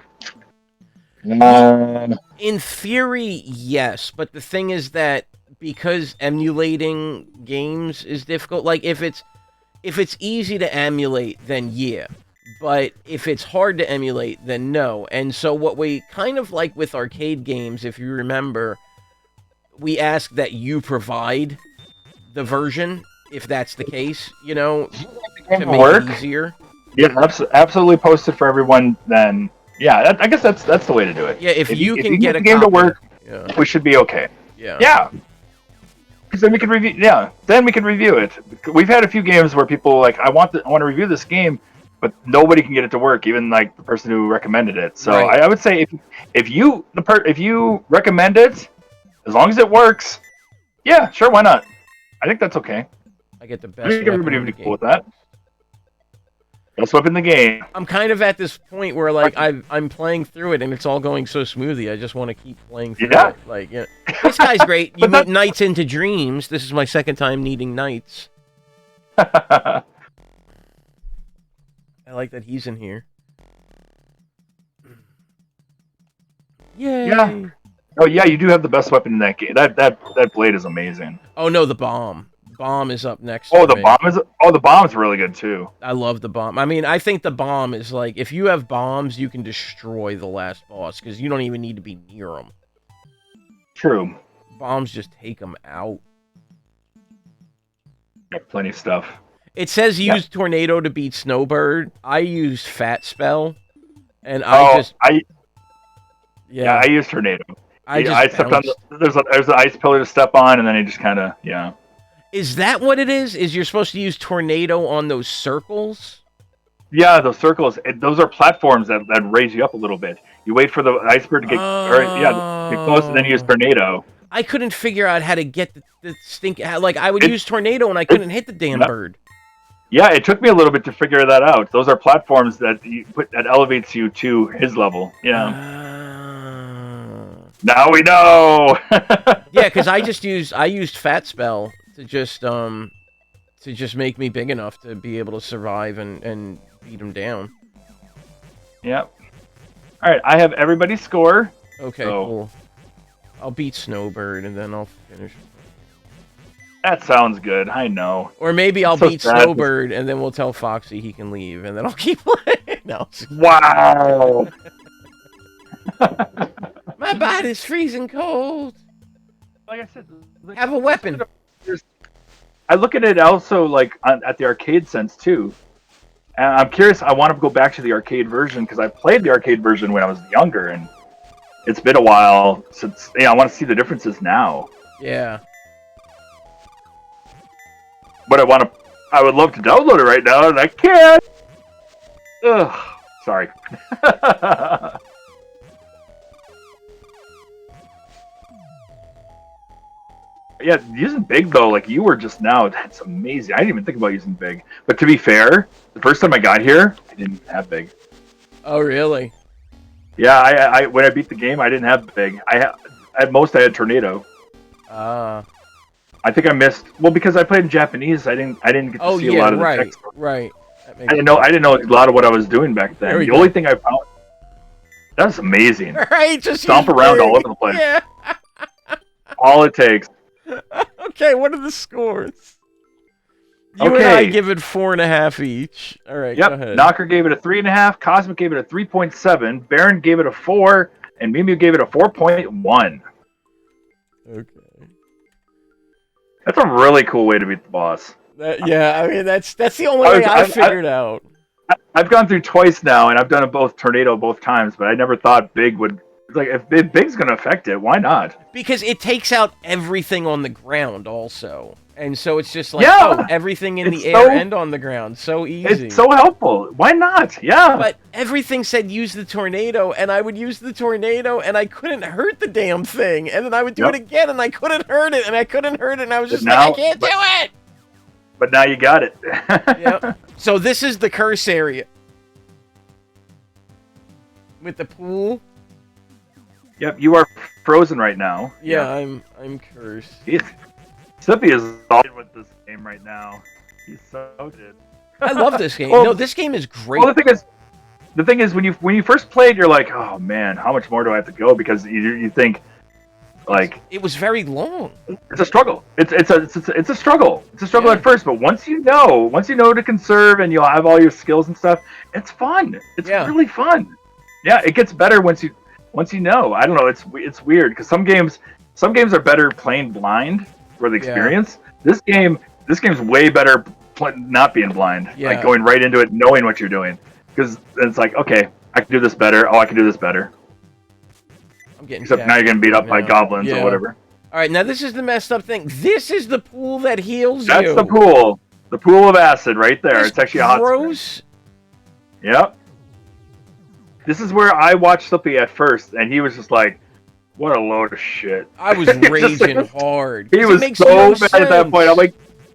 In theory, yes, but the thing is that because emulating games is difficult, like, if it's easy to emulate, then yeah. But if it's hard to emulate, then no. And so what we kind of like with arcade games, if you remember, we ask that you provide the version, if that's the case, to make it easier. Yeah, absolutely post it for everyone then. Yeah, I guess that's the way to do it. Yeah, if you can get a game copy, to work, we should be okay. Yeah. Yeah. Because then we can review. Yeah, then we can review it. We've had a few games where people like, I want to review this game, but nobody can get it to work, even like the person who recommended it. So I would say if you recommend it, as long as it works, yeah, sure, why not? I think that's okay. I get the best. I think everybody would be cool with that. Best weapon in the game. I'm kind of at this point where like I'm playing through it and it's all going so smoothly. I just want to keep playing through it. Like, this guy's great. You meet knights into dreams. This is my second time needing knights. I like that he's in here. Yay! Yeah. Oh yeah, you do have the best weapon in that game. That blade is amazing. Oh no, the bomb. Bomb is up next. The bomb's really good too. I love the bomb. I mean, I think the bomb is like, if you have bombs, you can destroy the last boss because you don't even need to be near them. True. Bombs just take them out. Got plenty of stuff. It says use Tornado to beat Snowbird. I use Fat Spell, and I use Tornado. I stepped on there's an ice pillar to step on, and then I just kind of Is that what it is? Is you're supposed to use Tornado on those circles? Yeah, those circles. Those are platforms that raise you up a little bit. You wait for the iceberg to get get close, and then you use Tornado. I couldn't figure out how to get the stink. Like I would use Tornado, and I couldn't hit the damn bird. Yeah, it took me a little bit to figure that out. Those are platforms that you put that elevates you to his level. Yeah. Now we know. Yeah, because I used Fat Spell to just make me big enough to be able to survive and beat him down. Yep. All right, I have everybody's score. Okay, cool. I'll beat Snowbird and then I'll finish. That sounds good. I know. Or maybe I'll So beat sad. Snowbird and then we'll tell Foxy he can leave and then I'll keep playing. No. Wow. My body's freezing cold. Like I said, Have a weapon. I look at it also like at the arcade sense too. And I'm curious. I want to go back to the arcade version because I played the arcade version when I was younger, and it's been a while since. I want to see the differences now. Yeah. But I would love to download it right now, and I can't. Ugh. Sorry. Yeah, using Big though, like you were just now, that's amazing. I didn't even think about using Big. But to be fair, the first time I got here, I didn't have Big. Oh, really? Yeah, I when I beat the game, I didn't have Big. At most I had Tornado. I think I missed because I played in Japanese. I didn't get to see a lot of the text. Right. I didn't know a lot of what I was doing back then. The only thing I found that was amazing. Right, just stomp around all over the place. Yeah. All it takes. Okay, what are the scores? You and I give it 4.5 each. All right, yep. Go ahead. Knocker gave it a 3.5. Cosmic gave it a 3.7. Baron gave it a 4, and Mew gave it a 4.1. Okay. That's a really cool way to beat the boss. Yeah, I mean that's the only way I figured out. I've gone through twice now, and I've done it both Tornado both times, but I never thought Big would. It's like if Big's gonna affect it, why not? Because it takes out everything on the ground, also, and so it's just like everything in the air and on the ground, so easy. It's so helpful. Why not? Yeah. But everything said use the tornado, and I would use the tornado, and I couldn't hurt the damn thing, and then I would do it again, and I couldn't hurt it, and I couldn't hurt it, and I was just like, I can't do it. But now you got it. Yep. So this is the curse area with the pool. Yep, you are frozen right now. Yeah, I'm cursed. Slippy is all in with this game right now. He's so good. I love this game. No, this game is great. Well, the thing is, when you first played, you're like, oh man, how much more do I have to go? Because you think, like, it was very long. It's a struggle. It's a struggle. It's a struggle at first, but once you know to conserve and you'll have all your skills and stuff, it's fun. It's really fun. Yeah, it gets better once you know. I don't know. It's weird because some games are better playing blind for the experience. This game's way better not being blind, like going right into it, knowing what you're doing. Because it's like, okay, I can do this better. Oh, I can do this better. I'm getting except now you're getting beat up by goblins or whatever. All right, now this is the messed up thing. This is the pool that heals That's you. the pool. The pool of acid right there. It's actually a hot spring. Yep. This is where I watched Slippy at first, and he was just like, what a load of shit. I was raging hard. He was so mad at that point. I'm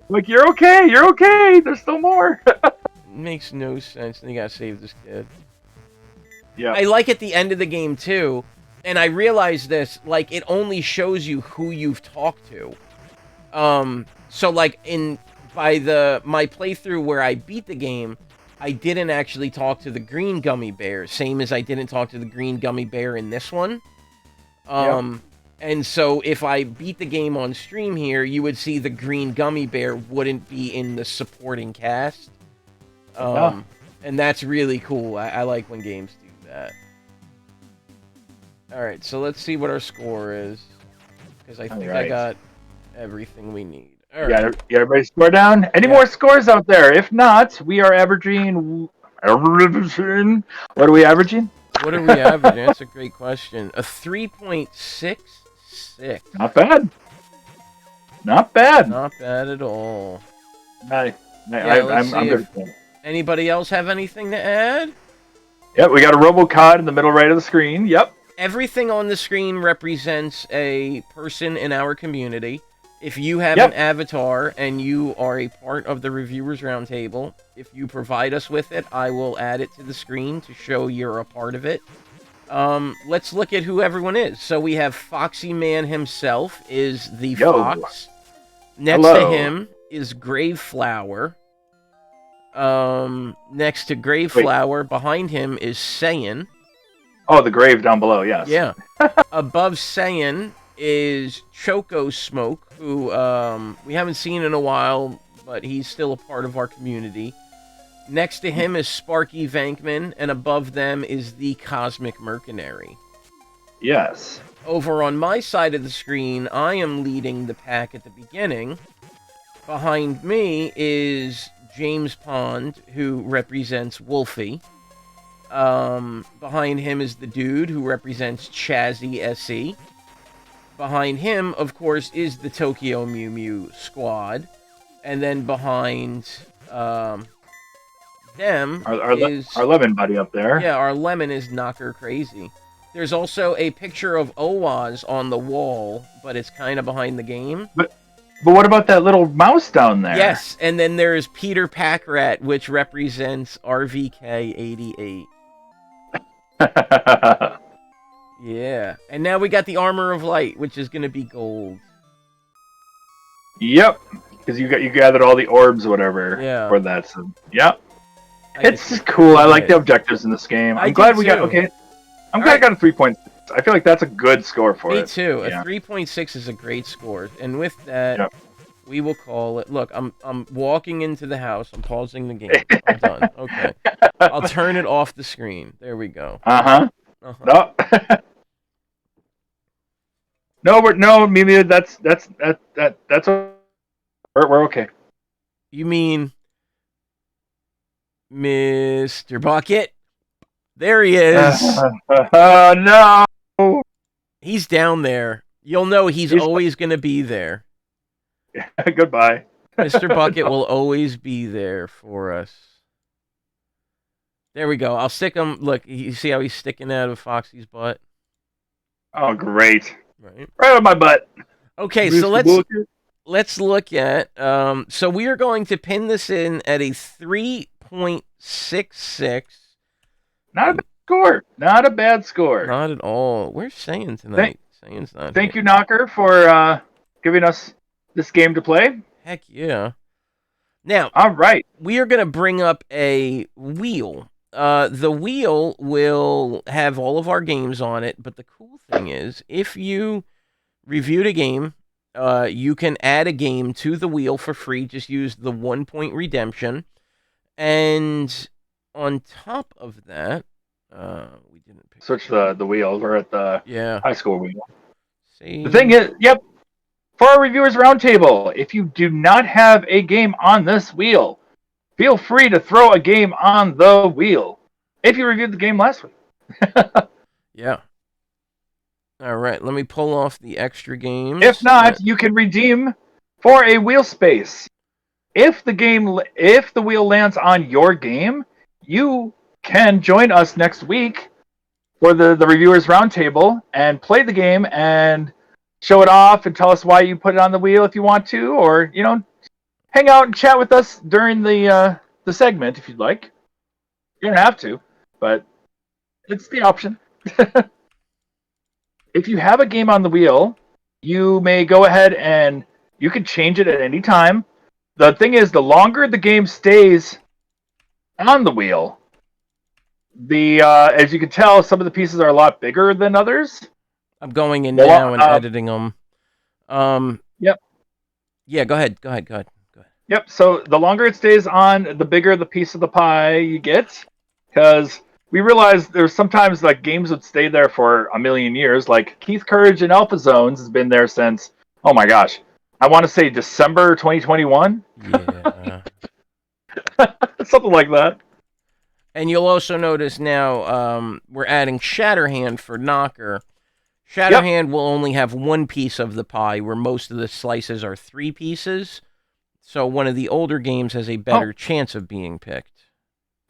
like, you're okay. There's still more. Makes no sense. And you gotta save this kid. Yeah. I like at the end of the game too, and I realized this, like, it only shows you who you've talked to. So like my playthrough where I beat the game, I didn't actually talk to the green gummy bear, same as I didn't talk to the green gummy bear in this one. And so if I beat the game on stream here, you would see the green gummy bear wouldn't be in the supporting cast. And that's really cool. I like when games do that. Alright, so let's see what our score is. Because I think I got everything we need. All right. You got everybody score down? Any more scores out there? If not, we are averaging... What are we averaging? What are we averaging? That's a great question. A 3.66. Not bad. Not bad. Not bad at all. I'm good. Anybody else have anything to add? Yep, we got a RoboCod in the middle right of the screen. Yep. Everything on the screen represents a person in our community. If you have Yep. an avatar and you are a part of the Reviewers Roundtable, if you provide us with it, I will add it to the screen to show you're a part of it. Let's look at who everyone is. So we have Foxyman himself is the Yo. fox. Next to Hello. him is Graveflower. Next to Graveflower, behind him is Saiyan. Oh, the grave down below, yes. Yeah. Above Saiyan is Choco Smoke, who we haven't seen in a while, but he's still a part of our community. Next to him is Sparky Vankman, and above them is the Cosmic Mercenary. Yes. Over on my side of the screen, I am leading the pack at the beginning. Behind me is James Pond, who represents Wolfie. Behind him is the dude who represents Chazzy SE. Behind him, of course, is the Tokyo Mew Mew squad. And then behind them is... Our lemon buddy up there. Yeah, our lemon is Knocker Crazy. There's also a picture of Owaz on the wall, but it's kind of behind the game. But what about that little mouse down there? Yes, and then there's Peter Packrat, which represents RVK88. Yeah, and now we got the Armor of Light, which is going to be gold. Yep, because you gathered all the orbs or whatever for that. So yep, it's just cool. I like the objectives in this game. I'm glad we got I'm glad I got a 3.6. I feel like that's a good score for it. Me too. Yeah. A 3.6 is a great score, and with that, we will call it. Look, I'm walking into the house. I'm pausing the game. I'm done. Okay, I'll turn it off the screen. There we go. No. No, Mimi. That's we're okay. You mean Mr. Bucket? There he is. No. He's down there. You'll know he's always going to be there. Goodbye. Mr. Bucket will always be there for us. There we go. I'll stick him. Look, you see how he's sticking out of Foxy's butt? Oh, great. Right on my butt. Okay, Mr. so Bucket. let's look at... so we are going to pin this in at a 3.66. Not a bad score. Not a bad score. Not at all. Where's Saiyan tonight? Saiyan's not Thank here. you, Knocker, for giving us this game to play. Heck yeah. Now, all right, we are going to bring up a wheel. The wheel will have all of our games on it, but the cool thing is, if you reviewed a game, you can add a game to the wheel for free. Just use the 1 point redemption. And on top of that, we didn't pick switch the wheel. We're at the high school wheel. See? The thing is, for our Reviewers Roundtable, if you do not have a game on this wheel, feel free to throw a game on the wheel if you reviewed the game last week. Yeah. All right, let me pull off the extra games. If not, you can redeem for a wheel space. If the wheel lands on your game, you can join us next week for the Reviewers Roundtable and play the game and show it off and tell us why you put it on the wheel if you want to, or hang out and chat with us during the segment if you'd like. You don't have to, but it's the option. If you have a game on the wheel, you may go ahead and you can change it at any time. The thing is, the longer the game stays on the wheel, as you can tell, some of the pieces are a lot bigger than others. I'm going in now and editing them. Yep. Yeah, go ahead. Yep, so the longer it stays on, the bigger the piece of the pie you get. Because we realize there's sometimes like games would stay there for a million years. Like Keith Courage and Alpha Zones has been there since, oh my gosh, I want to say December 2021. Yeah. Something like that. And you'll also notice now we're adding Shatterhand for Knocker. Shatterhand will only have one piece of the pie, where most of the slices are 3 pieces. So one of the older games has a better chance of being picked.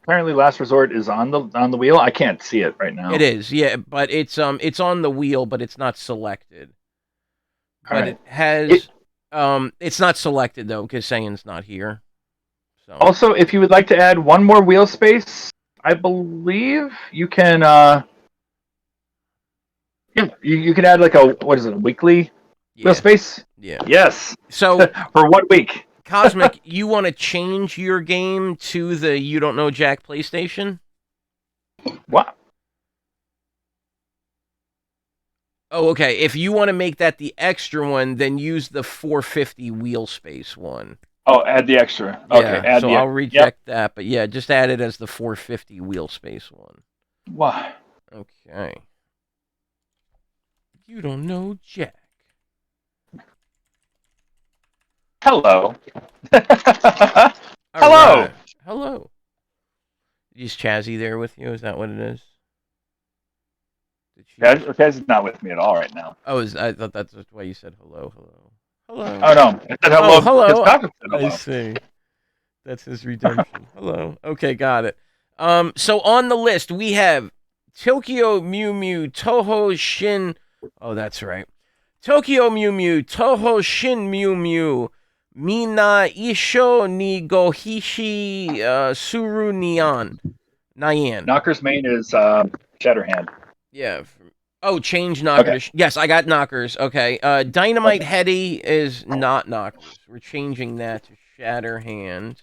Apparently, Last Resort is on the wheel. I can't see it right now. It is, yeah, but it's on the wheel, but it's not selected. But it has It's not selected though because Saiyin's not here. So Also, if you would like to add one more wheel space, I believe you can. Yeah, you can add like a weekly wheel space? Yeah. Yes. So for 1 week. Cosmic, you want to change your game to the You Don't Know Jack PlayStation? What? Oh, okay. If you want to make that the extra one, then use the 450 wheel space one. Oh, add the extra. Okay, Yeah, add so the I'll reject that, but yeah, just add it as the 450 wheel space one. Why? Okay. You don't know Jack. Hello. All Hello. right. Hello. Is Chazzy there with you? Is that what it is? Kaz is not with me at all right now. Oh, I thought that's why you said hello, hello. Hello. Oh, no. I said hello. Oh, hello. because Cosmic said hello. I see. That's his redemption. Hello. Okay, got it. So on the list, we have Tokyo Mew Mew, Toho Shin. Oh, that's right. Tokyo Mew Mew, Toho Shin Mew Mew, Mina Isho ni Gohishi Suru Nyan. Knocker's main is Shatterhand. Yeah. Oh, change Knocker. Okay. Yes, I got Knockers. Okay. Dynamite Heady is not Knockers. We're changing that to Shatterhand.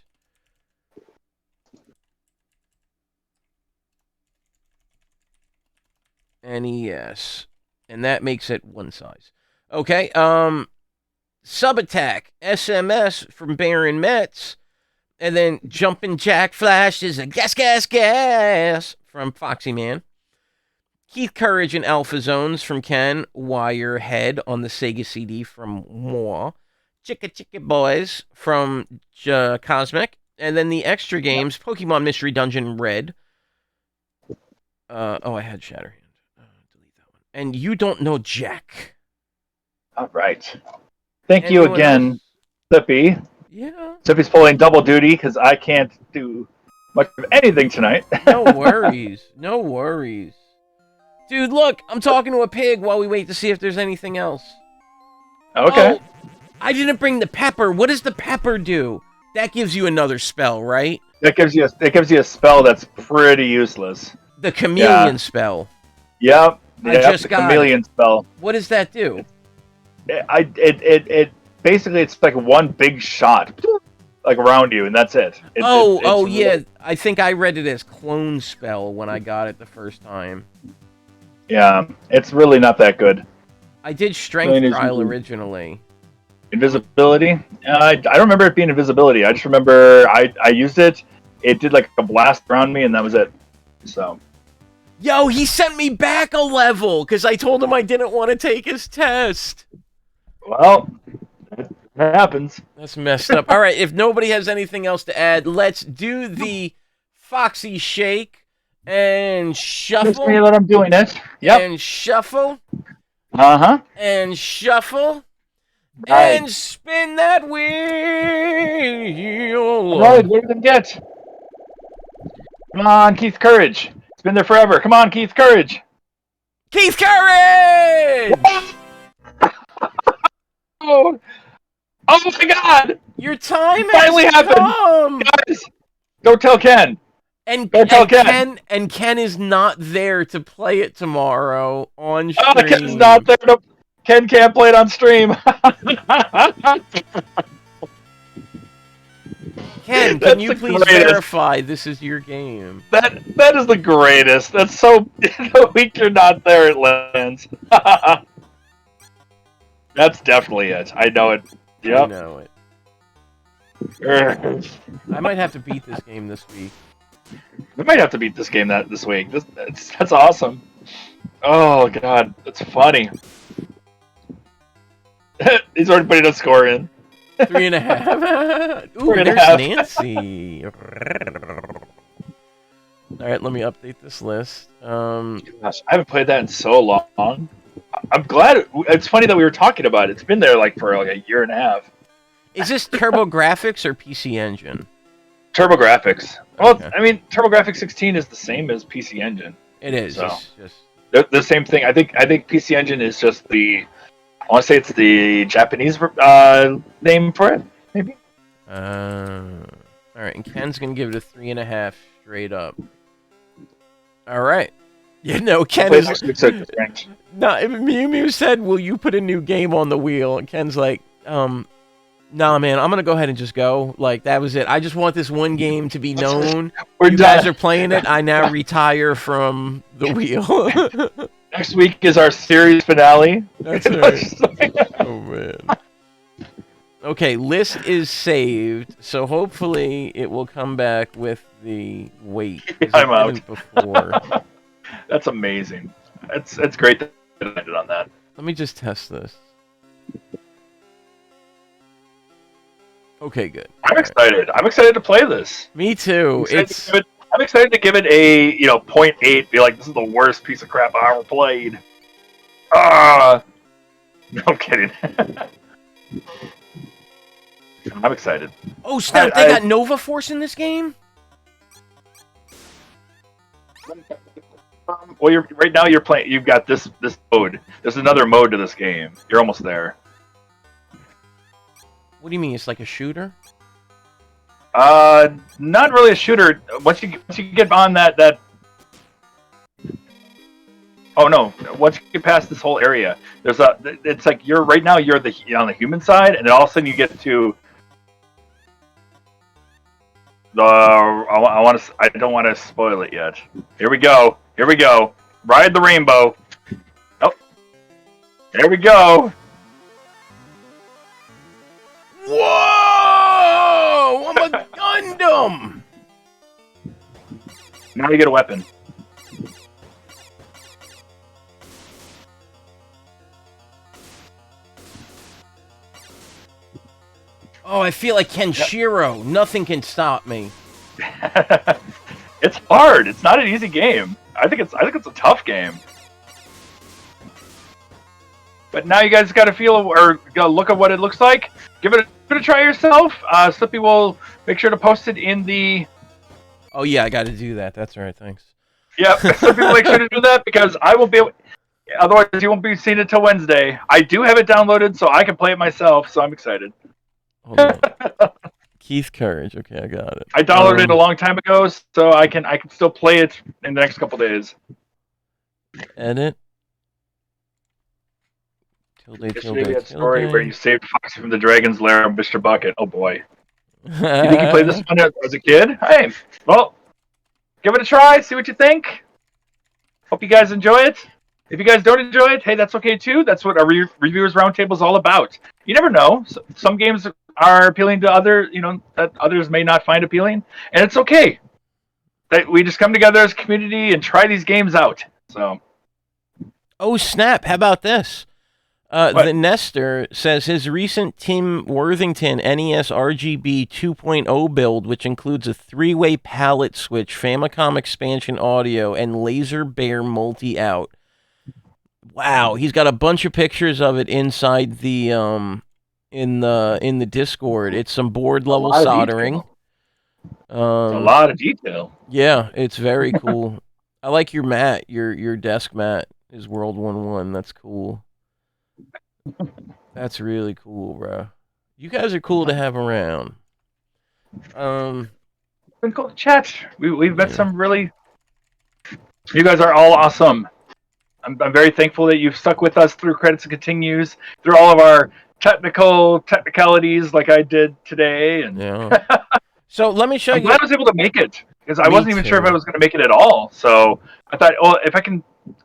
NES. And that makes it one size. Okay. Sub Attack SMS from Baron Metz. And then Jumpin' Jack Flash is a gas from Foxyman. Keith Courage and Alpha Zones from Ken. Wirehead on the Sega CD from Moi. Chicka Boys from Cosmic. And then the extra games, Pokemon Mystery Dungeon Red. I had Shatterhand. Delete that one. And You Don't Know Jack. All right. Thank you again, Slippy. Yeah. Slippy's pulling double duty because I can't do much of anything tonight. No worries. No worries. Dude, look, I'm talking to a pig while we wait to see if there's anything else. Okay. Oh, I didn't bring the pepper. What does the pepper do? That gives you another spell, right? That gives you a spell that's pretty useless. The chameleon spell. Yep. I just got chameleon spell. What does that do? It basically it's like one big shot, like around you, and that's it. Yeah. I think I read it as clone spell when I got it the first time. Yeah, it's really not that good. I did strength trial originally. Invisibility? I don't remember it being invisibility. I just remember I used it. It did like a blast around me, and that was it. So. Yo, he sent me back a level because I told him I didn't want to take his test. Well, that happens. That's messed up. All right, if nobody has anything else to add, let's do the Foxy Shake and shuffle. Just me that I'm doing it. Yep. And shuffle. Uh-huh. And shuffle. Right. And spin that wheel. All right, what are we going to get? Come on, Keith Courage. It's been there forever. Come on, Keith Courage. Keith Courage! Oh my God! Your time finally has happened. Come. Guys, don't tell Ken. Don't tell Ken. And Ken is not there to play it tomorrow on stream. Oh, Ken's not there. Ken can't play it on stream. Ken, can you please verify this is your game? That is the greatest. That's so. The week you're not there, it lands. That's definitely it. I know it. Yep. I know it. I might have to beat this game this week. We might have to beat this game this week. That's awesome. Oh God, that's funny. He's already putting a score in. 3.5. Ooh, 3.5. there's Nancy. All right, let me update this list. Gosh, I haven't played that in so long. I'm glad. It's funny that we were talking about it. It's been there for a year and a half. Is this TurboGrafx or PC Engine? TurboGrafx. Well, Okay. I mean, TurboGrafx 16 is the same as PC Engine. It is. So. It's just... The same thing. I think PC Engine is just the. I want to say it's the Japanese name for it, maybe. All right, and Ken's gonna give it a 3.5 straight up. All right. Yeah, no, Ken Play is. next week, so it's ranked. No, Mew Mew said, "Will you put a new game on the wheel?" And Ken's like, Nah, man, I'm gonna go ahead and just go. Like that was it. I just want this one game to be known. We're You done. guys are playing it. I now retire from the wheel. Next week is our series finale. That's right. Oh man. Okay, list is saved, so hopefully it will come back with the weight. 'Cause it I'm out. didn't before. That's amazing. It's great that I did on that. Let me just test this. Okay, good. I'm excited. I'm excited to play this. Me too. I'm excited to give it a 0.8. Be like, this is the worst piece of crap I ever played. No, I'm kidding. I'm excited. Oh snap! They got Nova Force in this game. Well, right now you're playing. You've got this mode. There's another mode to this game. You're almost there. What do you mean? It's like a shooter? Not really a shooter. Once you get on that. Oh no! Once you get past this whole area, it's like you're right now. You're on the human side, and then all of a sudden you get to the. I don't want to spoil it yet. Here we go. Ride the rainbow. Oh, there we go. Whoa! I'm a Gundam! Now you get a weapon. Oh, I feel like Kenshiro. Nothing can stop me. It's hard. It's not an easy game. I think it's a tough game. But now you guys got to feel or look at what it looks like. Give it a try yourself. Slippy will make sure to post it in the. Oh yeah, I got to do that. That's right. Thanks. Yep, Slippy will make sure to do that because I will be. Otherwise, you won't be seeing it till Wednesday. I do have it downloaded, so I can play it myself. So I'm excited. Hold on. Keith Courage. Okay, I got it. I downloaded it a long time ago, so I can still play it in the next couple days. Edit. Yesterday we had a story where you saved Foxy from the dragon's lair of Mr. Bucket. Oh boy. You think you played this one as a kid? Hey, well, give it a try, see what you think. Hope you guys enjoy it. If you guys don't enjoy it, hey, that's okay too. That's what our Reviewers Roundtable is all about. You never know. Some games are appealing to that others may not find appealing, and it's okay. That we just come together as a community and try these games out. So. Oh snap! How about this? The Nestor says his recent Tim Worthington NES RGB 2.0 build, which includes a 3-way palette switch, Famicom expansion audio, and Laser Bear multi-out. Wow, he's got a bunch of pictures of it inside the in the Discord. It's some board level soldering. It's a lot of detail. Yeah, it's very cool. I like your mat. Your desk mat is World 1-1. That's cool. That's really cool, bro. You guys are cool to have around. It's been cool to chat. We've met some really. You guys are all awesome. I'm very thankful that you've stuck with us through Credits and Continues, through all of our technicalities like I did today. And yeah. So let me show you. I'm glad I was able to make it because I wasn't even sure if I was going to make it at all. So I thought, well, if I can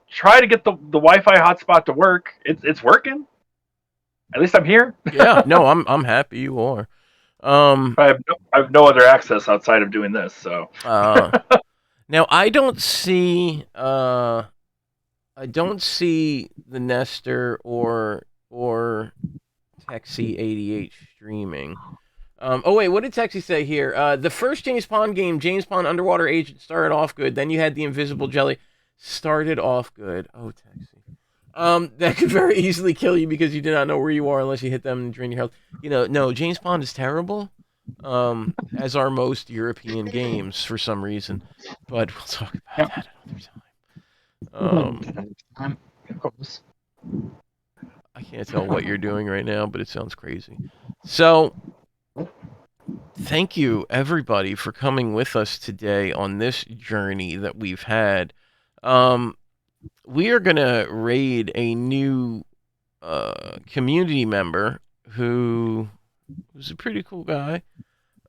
try to get the Wi-Fi hotspot to work, it's working. At least I'm here. Yeah. No, I'm happy you are. I have no other access outside of doing this. So. Now I don't see the Nestor or Texie88 streaming. Oh wait, what did Texie say here? The first James Pond game, James Pond Underwater Agent, started off good. Then you had the Invisible Jelly. Started off good. Oh, Texie. That could very easily kill you because you do not know where you are unless you hit them and drain your health. No, James Pond is terrible. As are most European games for some reason. But we'll talk about that another time. I can't tell what you're doing right now, but it sounds crazy. So, thank you everybody for coming with us today on this journey that we've had. We are gonna raid a new community member who's a pretty cool guy.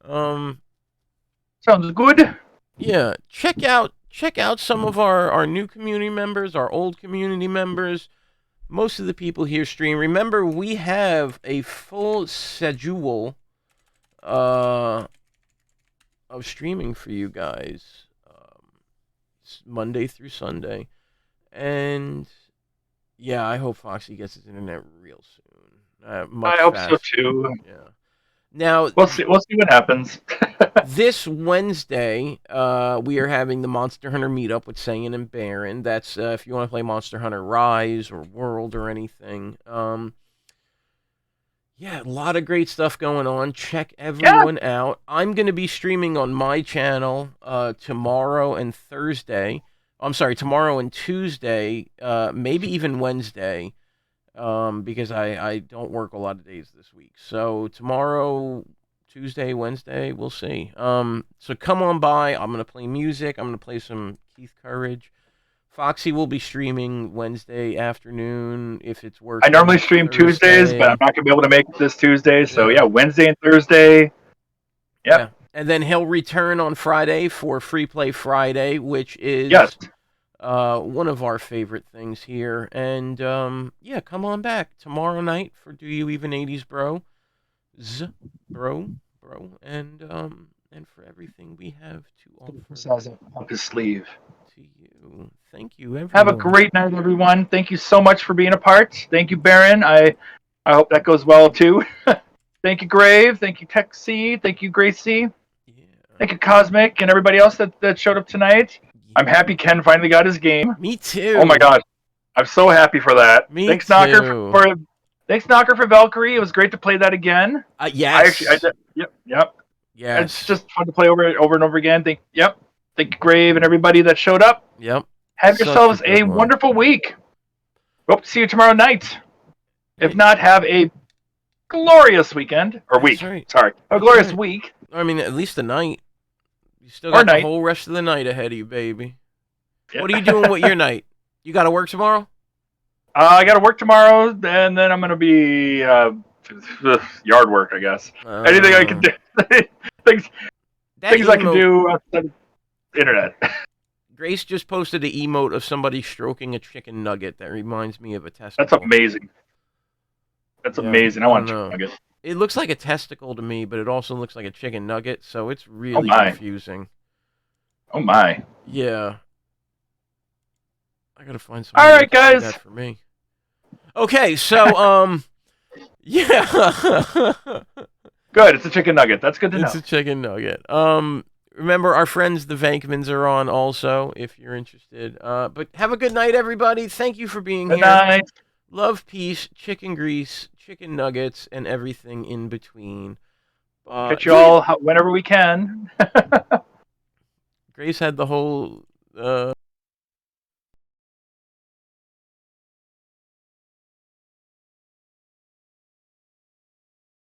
Sounds good. Yeah, check out some of our new community members, our old community members. Most of the people here stream. Remember, we have a full schedule of streaming for you guys, Monday through Sunday, and yeah, I hope Foxy gets his internet real soon. Much I hope so faster. too. Yeah. Now, We'll see what happens. this Wednesday, we are having the Monster Hunter meetup with Sayan and Baron. That's if you want to play Monster Hunter Rise or World or anything. Yeah, a lot of great stuff going on. Check everyone out. I'm going to be streaming on my channel tomorrow and Thursday. I'm sorry, tomorrow and Tuesday, maybe even Wednesday, because I don't work a lot of days this week. So tomorrow, Tuesday, Wednesday, we'll see. So come on by. I'm going to play music. I'm going to play some Keith Courage. Foxy will be streaming Wednesday afternoon if it's working. I normally stream Tuesdays, but I'm not going to be able to make it this Tuesday. So, yeah, Wednesday and Thursday. Yep. Yeah. And then he'll return on Friday for Free Play Friday, which is one of our favorite things here. And, yeah, come on back tomorrow night for Do You Even 80s Bro? Bro. And for everything we have to offer. Up his sleeve. To you. Thank you, everyone. Have a great night, everyone. Thank you so much for being a part. Thank you, Baron. I hope that goes well, too. Thank you, Grave. Thank you, Tech C. Thank you, Gracie. Yeah. Thank you, Cosmic, and everybody else that showed up tonight. Yeah. I'm happy Ken finally got his game. Me too. Oh, my God. I'm so happy for that. Me Thanks, too. Knocker, Thanks, Knocker, for Valkyrie. It was great to play that again. Yes. Yep. Yes. It's just fun to play over and over again. Thank you, Grave, and everybody that showed up. Yep. Have yourselves a wonderful week. Hope to see you tomorrow night. If not, have a glorious weekend. Or week. Right. Sorry. A glorious week. I mean, at least a night. You still got the whole rest of the night ahead of you, baby. Yeah. What are you doing with your night? You got to work tomorrow? I got to work tomorrow, and then I'm going to be yard work, I guess. Anything I can do. things I can do outside the internet. Grace just posted an emote of somebody stroking a chicken nugget that reminds me of a testicle. That's amazing. That's amazing. I want a chicken nugget. It looks like a testicle to me, but it also looks like a chicken nugget, so it's really confusing. Oh my. Yeah. I gotta find something. All right, guys. That for me. Okay, so yeah. Good. It's a chicken nugget. That's good to know. It's a chicken nugget. Remember, our friends, the Vankmans, are on also, if you're interested. But have a good night, everybody. Thank you for being here. Good night. Love, peace, chicken grease, chicken nuggets, and everything in between. Catch you all whenever we can. Grace had the whole...